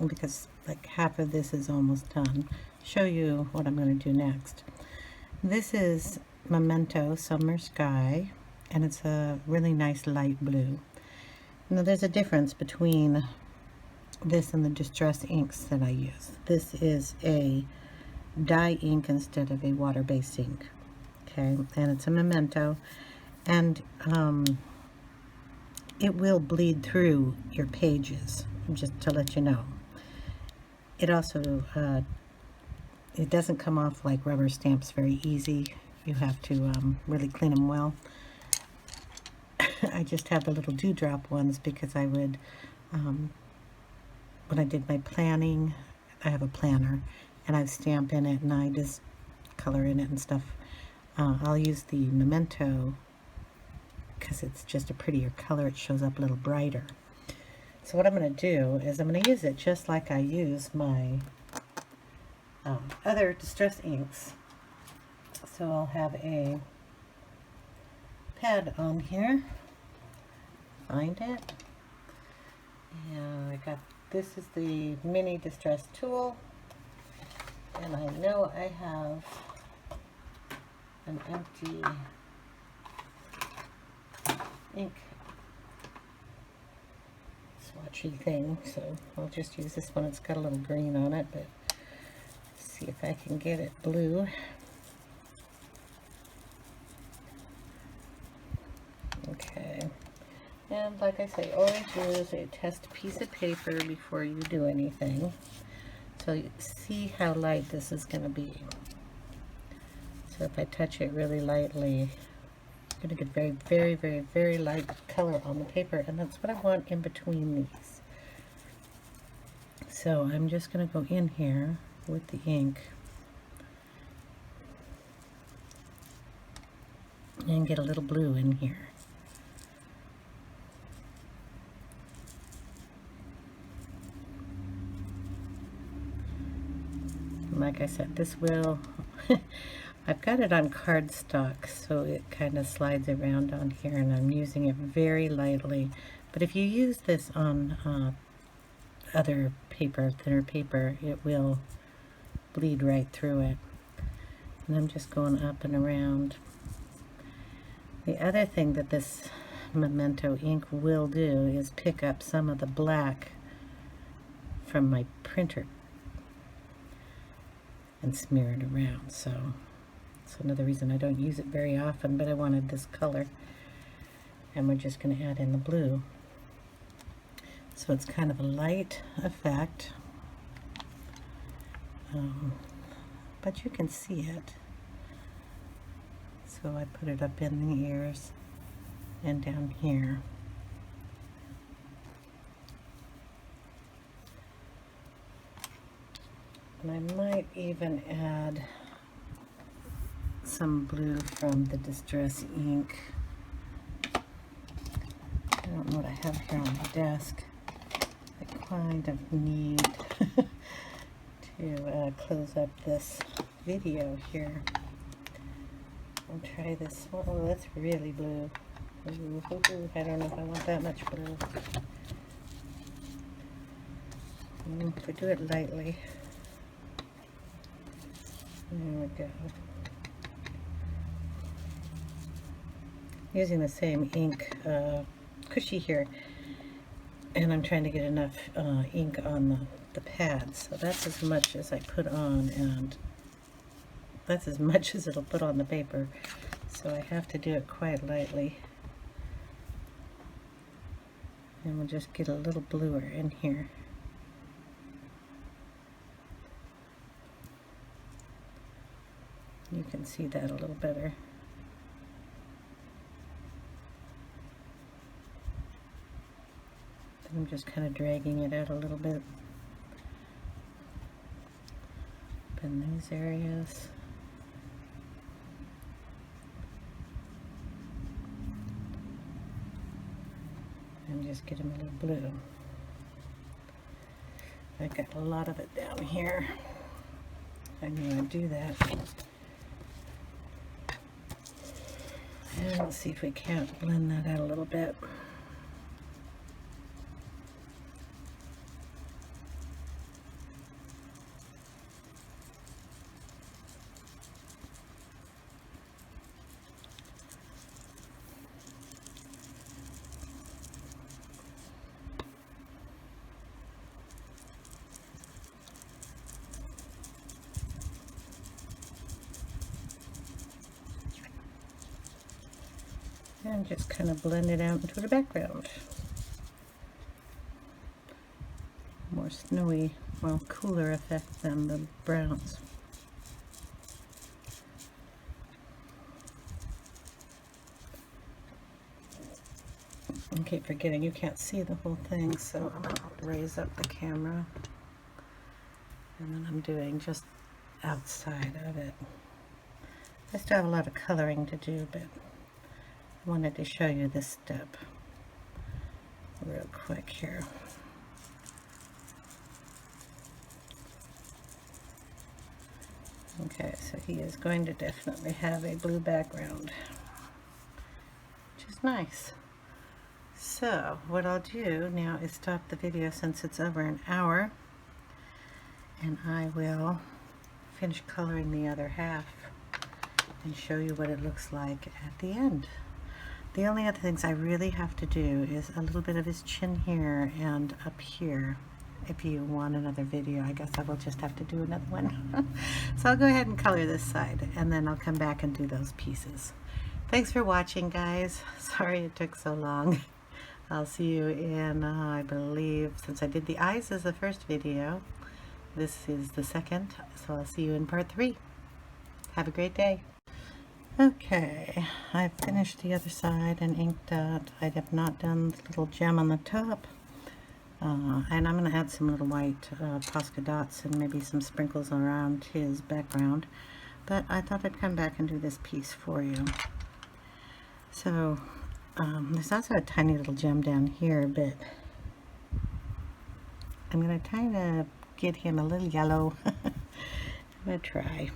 because like half of this is almost done, show you what I'm going to do next. This is Memento Summer Sky, and it's a really nice light blue. Now there's a difference between this and the distress inks that I use. This is a dye ink instead of a water-based ink. Okay, and it's a Memento, and it will bleed through your pages, just to let you know. It also, it doesn't come off like rubber stamps very easy. You have to really clean them well. I just have the little dewdrop ones because I would, when I did my planning, I have a planner, and I stamp in it, and I just color in it and stuff. I'll use the Memento because it's just a prettier color. It shows up a little brighter. So what I'm going to do is I'm going to use it just like I use my other distress inks. So I'll have a pad on here. Find it. And I got, this is the mini distress tool. And I know I have an empty ink swatchy thing, so I'll just use this one. It's got a little green on it, but see if I can get it blue. Okay, and like I say, always use a test piece of paper before you do anything, so you see how light this is going to be. So if I touch it really lightly, I'm going to get very, very, very, very light color on the paper, and that's what I want in between these. So I'm just going to go in here with the ink and get a little blue in here. And like I said, this will I've got it on cardstock, so it kind of slides around on here, and I'm using it very lightly. But if you use this on other paper, thinner paper, it will bleed right through it. And I'm just going up and around. The other thing that this Memento ink will do is pick up some of the black from my printer and smear it around. So that's another reason I don't use it very often, but I wanted this color. And we're just going to add in the blue. So it's kind of a light effect, but you can see it. So I put it up in the ears and down here. And I might even add some blue from the distress ink. I don't know what I have here on the desk. I kind of need to close up this video here. I'll try this one. Oh, that's really blue. Ooh, I don't know if I want that much blue. If we do it lightly. There we go. Using the same ink cushy here, and I'm trying to get enough ink on the pad, so that's as much as I put on, and that's as much as it'll put on the paper, so I have to do it quite lightly. And we'll just get a little bluer in here. You can see that a little better. I'm just kind of dragging it out a little bit up in these areas. And just get them a little blue. I got a lot of it down here. I'm going to do that. And let's see if we can't blend that out a little bit. And just kind of blend it out into the background. More snowy, well, cooler effect than the browns. I keep forgetting you can't see the whole thing, so I'll raise up the camera. And then I'm doing just outside of it. I still have a lot of coloring to do, but I wanted to show you this step real quick here. Okay, so he is going to definitely have a blue background, which is nice. So what I'll do now is stop the video since it's over an hour, and I will finish coloring the other half and show you what it looks like at the end. The only other things I really have to do is a little bit of his chin here and up here. If you want another video, I guess I will just have to do another one. So I'll go ahead and color this side, and then I'll come back and do those pieces. Thanks for watching, guys. Sorry it took so long. I'll see you in, I believe, since I did the eyes as the first video, this is the second, so I'll see you in part 3. Have a great day. Okay, I've finished the other side and inked that. I have not done the little gem on the top. And I'm going to add some little white Posca dots and maybe some sprinkles around his background. But I thought I'd come back and do this piece for you. So, there's also a tiny little gem down here, but I'm going to kind of get him a little yellow. I'm going to try.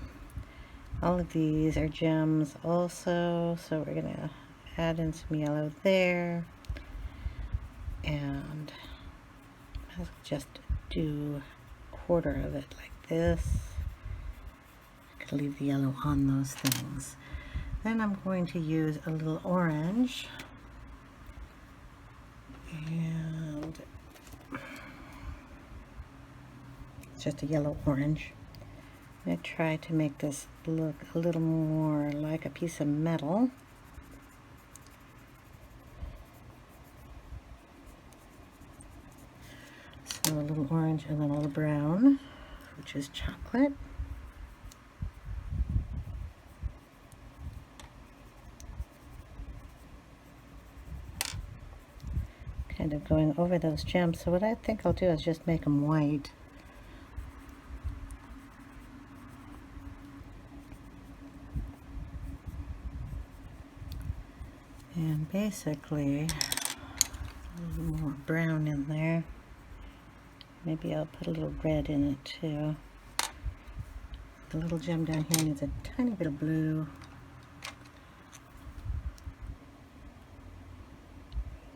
All of these are gems also, so we're going to add in some yellow there. And I'll just do a quarter of it like this. I could leave the yellow on those things. Then I'm going to use a little orange. And it's just a yellow orange. I'm going to try to make this look a little more like a piece of metal. So a little orange and then a little brown, which is chocolate. Kind of going over those gems. So what I think I'll do is just make them white. And basically, a little more brown in there. Maybe I'll put a little red in it too. The little gem down here needs a tiny bit of blue.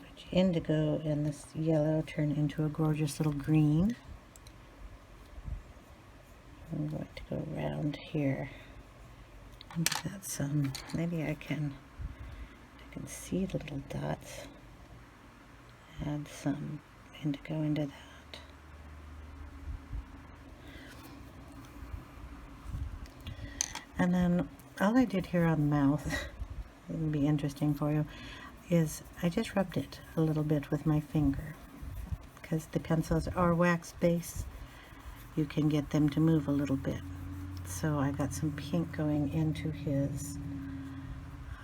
Which indigo and this yellow turn into a gorgeous little green. I'm going to go around here and give that some, maybe I can see the little dots. Add some indigo into that. And then all I did here on the mouth, it would be interesting for you, is I just rubbed it a little bit with my finger. Because the pencils are wax base, you can get them to move a little bit. So I got some pink going into his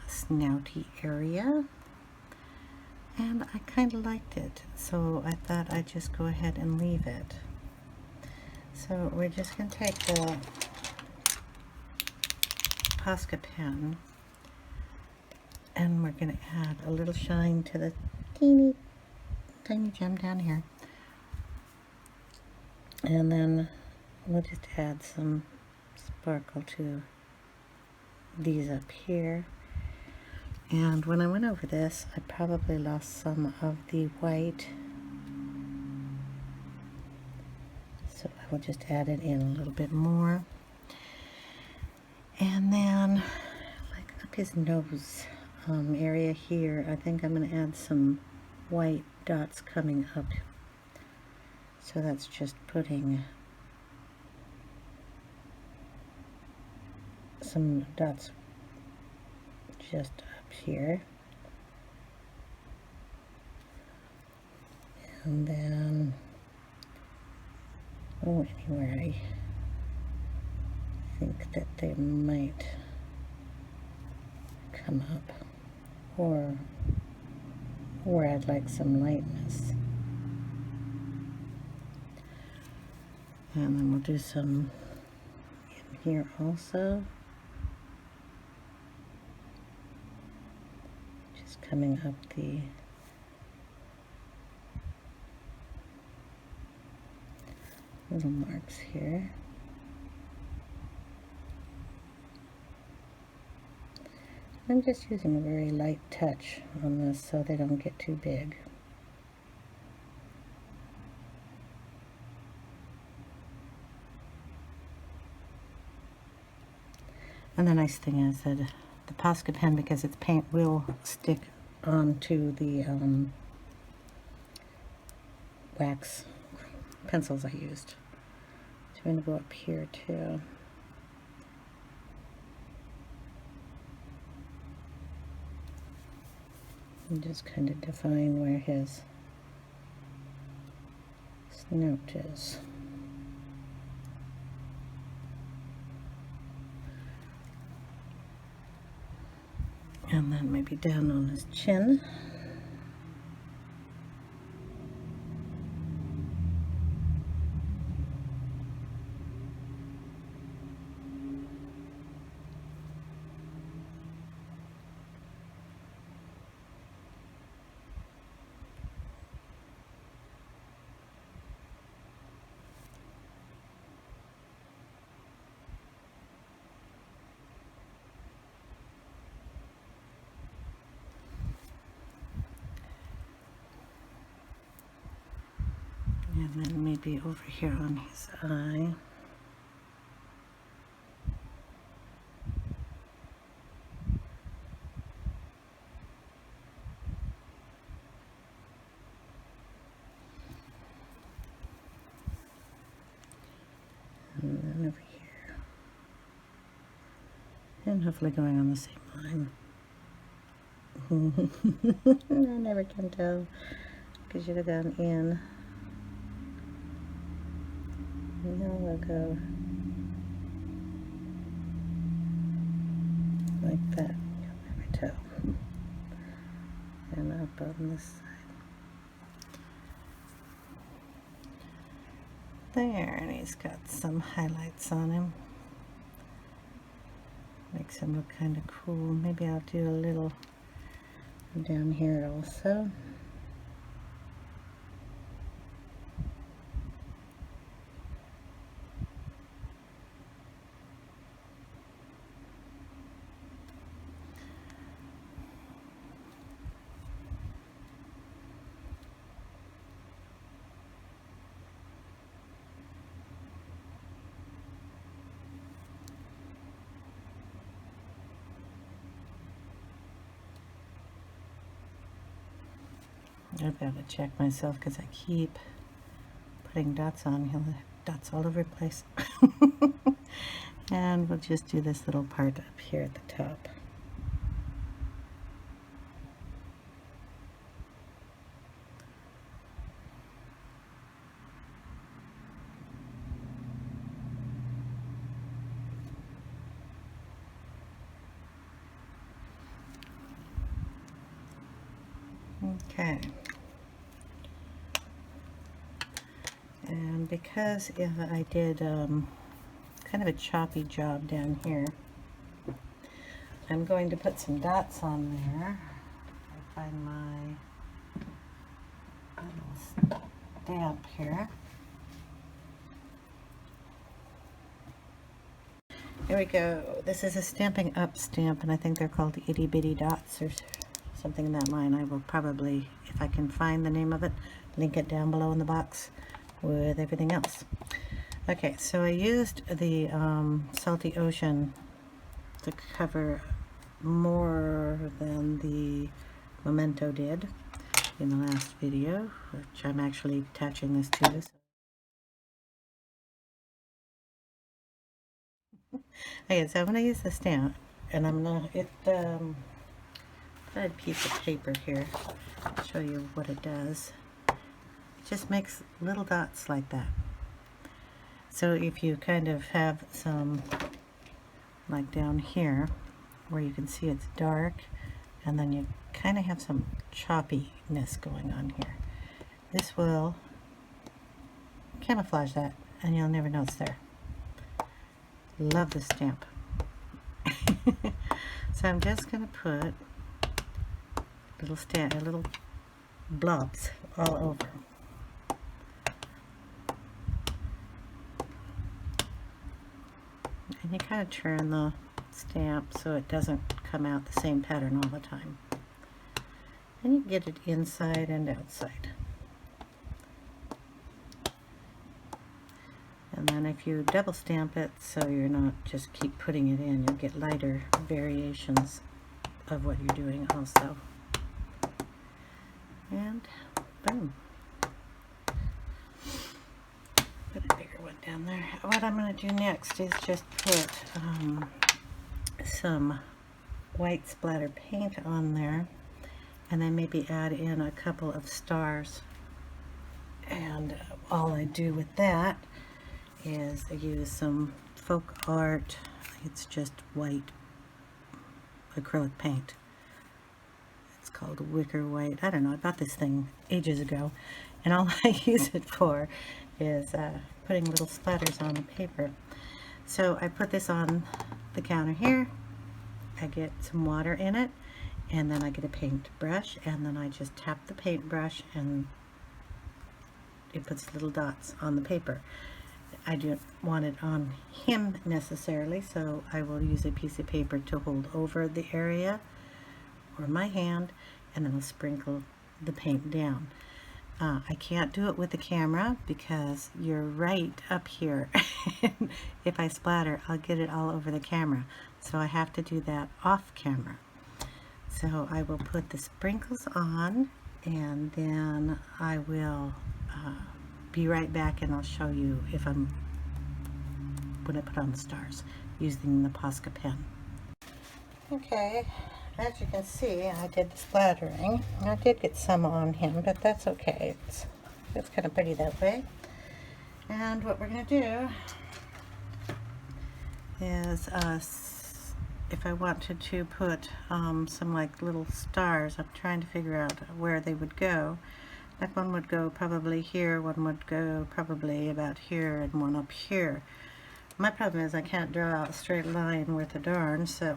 snouty area. And I kind of liked it, so I thought I'd just go ahead and leave it. So we're just going to take the Posca pen, and we're going to add a little shine to the teeny tiny gem down here. And then we'll just add some sparkle to these up here. And when I went over this, I probably lost some of the white. So I will just add it in a little bit more. And then, like up his nose area here, I think I'm going to add some white dots coming up. So that's just putting some dots just up here. And then, oh, anywhere I think that they might come up, or where I'd like some lightness. And then we'll do some in here also. Just coming up the little marks here. I'm just using a very light touch on this so they don't get too big. And the nice thing is that the Posca pen, because it's paint, will stick onto the wax pencils I used. So I'm going to go up here too. And just kind of define where his snout is. And then maybe down on his chin. And then maybe over here on his eye. And then over here. And hopefully going on the same line. I never can tell because you'd have gone in. Now we'll go like that. You'll never tell. And up on this side. There, and he's got some highlights on him. Makes him look kind of cool. Maybe I'll do a little down here also. I've got to check myself because I keep putting dots on. He'll have dots all over the place. And we'll just do this little part up here at the top. Okay. And because I did kind of a choppy job down here, I'm going to put some dots on there. I find my little stamp here. Here we go. This is a Stampin' Up stamp, and I think they're called itty bitty dots or something in that line. I will probably, if I can find the name of it, link it down below in the box with everything else. Okay, so I used the Salty Ocean to cover more than the Memento did in the last video, which I'm actually attaching this to. Okay, so I'm going to use the stamp, and I'm going to, I had a piece of paper here to show you what it does. just makes little dots like that. So if you kind of have some, like down here, where you can see it's dark, and then you kind of have some choppiness going on here, this will camouflage that, and you'll never know it's there. Love this stamp. So I'm just going to put little blobs all over. And you kind of turn the stamp so it doesn't come out the same pattern all the time. And you get it inside and outside. And then if you double stamp it so you're not just keep putting it in, you'll get lighter variations of what you're doing also. And boom. Put a bigger one down there. What I'm going to do next is just put some white splatter paint on there, and then maybe add in a couple of stars. And all I do with that is I use some folk art. It's just white acrylic paint. It's called wicker white. I don't know, I bought this thing ages ago, and all I use it for is putting little splatters on the paper. So I put this on the counter here, I get some water in it, and then I get a paintbrush, and then I just tap the paintbrush and it puts little dots on the paper. I don't want it on him necessarily, so I will use a piece of paper to hold over the area, or my hand, and then I'll sprinkle the paint down. I can't do it with the camera because you're right up here. If I splatter, I'll get it all over the camera. So I have to do that off camera. So I will put the sprinkles on, and then I will be right back, and I'll show you if when I put on the stars using the Posca pen. Okay. As you can see, I did the splattering. I did get some on him, but that's okay. It's kind of pretty that way. And what we're going to do is, if I wanted to put some like little stars, I'm trying to figure out where they would go. Like one would go probably here, one would go probably about here, and one up here. My problem is I can't draw a straight line worth a darn, so...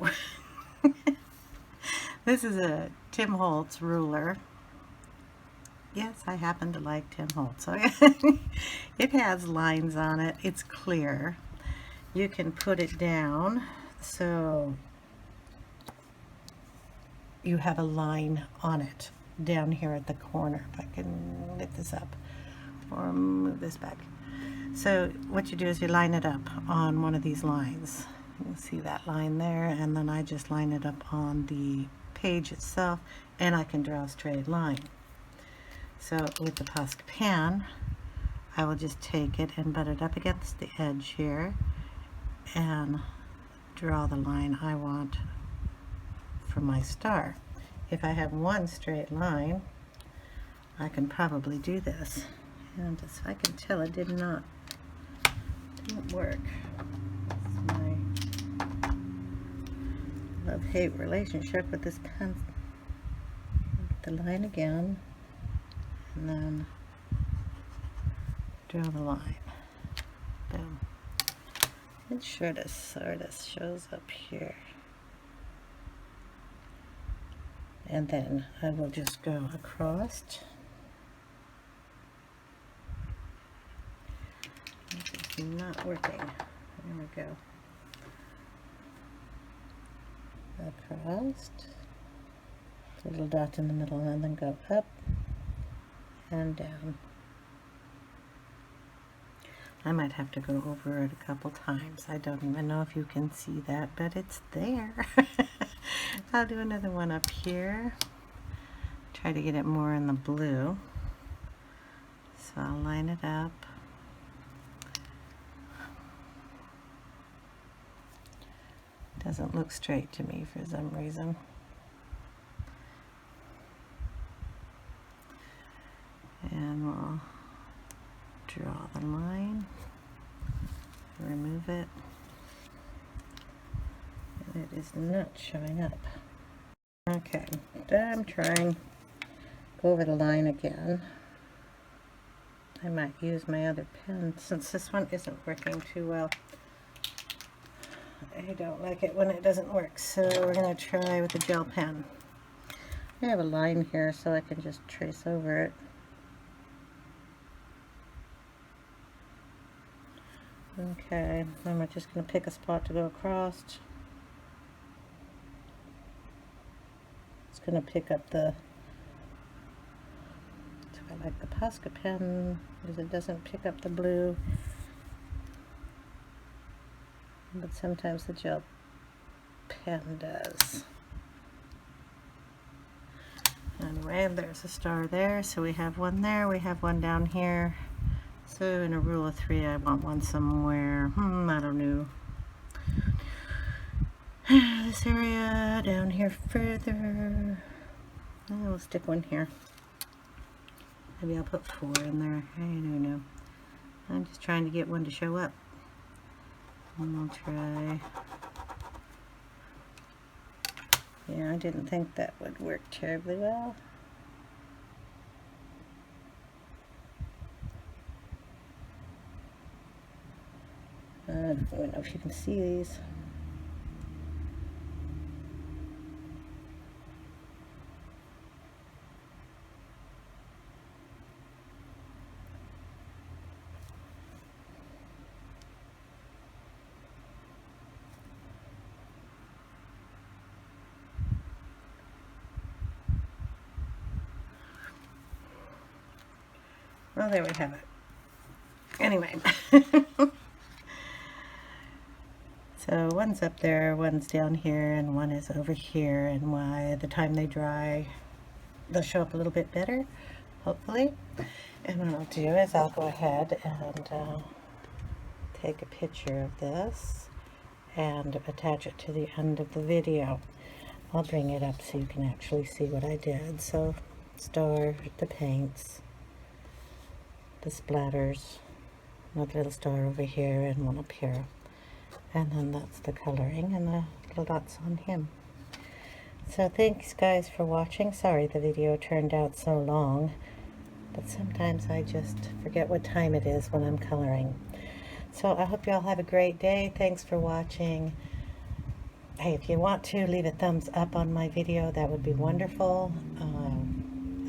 This is a Tim Holtz ruler. Yes, I happen to like Tim Holtz. So it has lines on it. It's clear. You can put it down so you have a line on it down here at the corner. If I can lift this up or move this back. So what you do is you line it up on one of these lines. You can see that line there, and then I just line it up on the page itself, and I can draw a straight line. So with the Posca pen, I will just take it and butt it up against the edge here and draw the line I want for my star. If I have one straight line, I can probably do this. And as I can tell, it didn't work. That's my love-hate relationship with this pen. The line again, and then draw the line. Boom. It sort of shows up here. And then I will just go across. This is not working. There we go. Across. A little dot in the middle, and then go up and down. I might have to go over it a couple times. I don't even know if you can see that, but it's there. I'll do another one up here. Try to get it more in the blue. So I'll line it up. Doesn't look straight to me for some reason. And we'll draw the line, remove it, and it is not showing up. Okay, I'm trying. Go over the line again. I might use my other pen since this one isn't working too well. I don't like it when it doesn't work, so we're going to try with the gel pen. I have a line here so I can just trace over it. Okay, then we're just going to pick a spot to go across. It's going to pick up the, so I like the Posca pen because it doesn't pick up the blue, but sometimes the gel pen does. Anyway, there's a star there, so we have one there, we have one down here. So in a rule of 3, I want one somewhere, I don't know. This area, down here further. We'll stick one here. Maybe I'll put 4 in there, I don't know. I'm just trying to get one to show up. And I'll try. Yeah, I didn't think that would work terribly well. I don't know if you can see these. Well, there we have it. Anyway. So one's up there, one's down here, and one is over here, and by the time they dry, they'll show up a little bit better, hopefully. And what I'll do is I'll go ahead and take a picture of this and attach it to the end of the video. I'll bring it up so you can actually see what I did. So star, the paints, the splatters, another little star over here and one up here. And then that's the coloring and the little dots on him. So thanks guys for watching. Sorry the video turned out so long, but sometimes I just forget what time it is when I'm coloring. So I hope you all have a great day. Thanks for watching. Hey, if you want to leave a thumbs up on my video, that would be wonderful.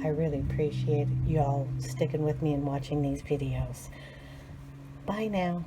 I really appreciate you all sticking with me and watching these videos. Bye now.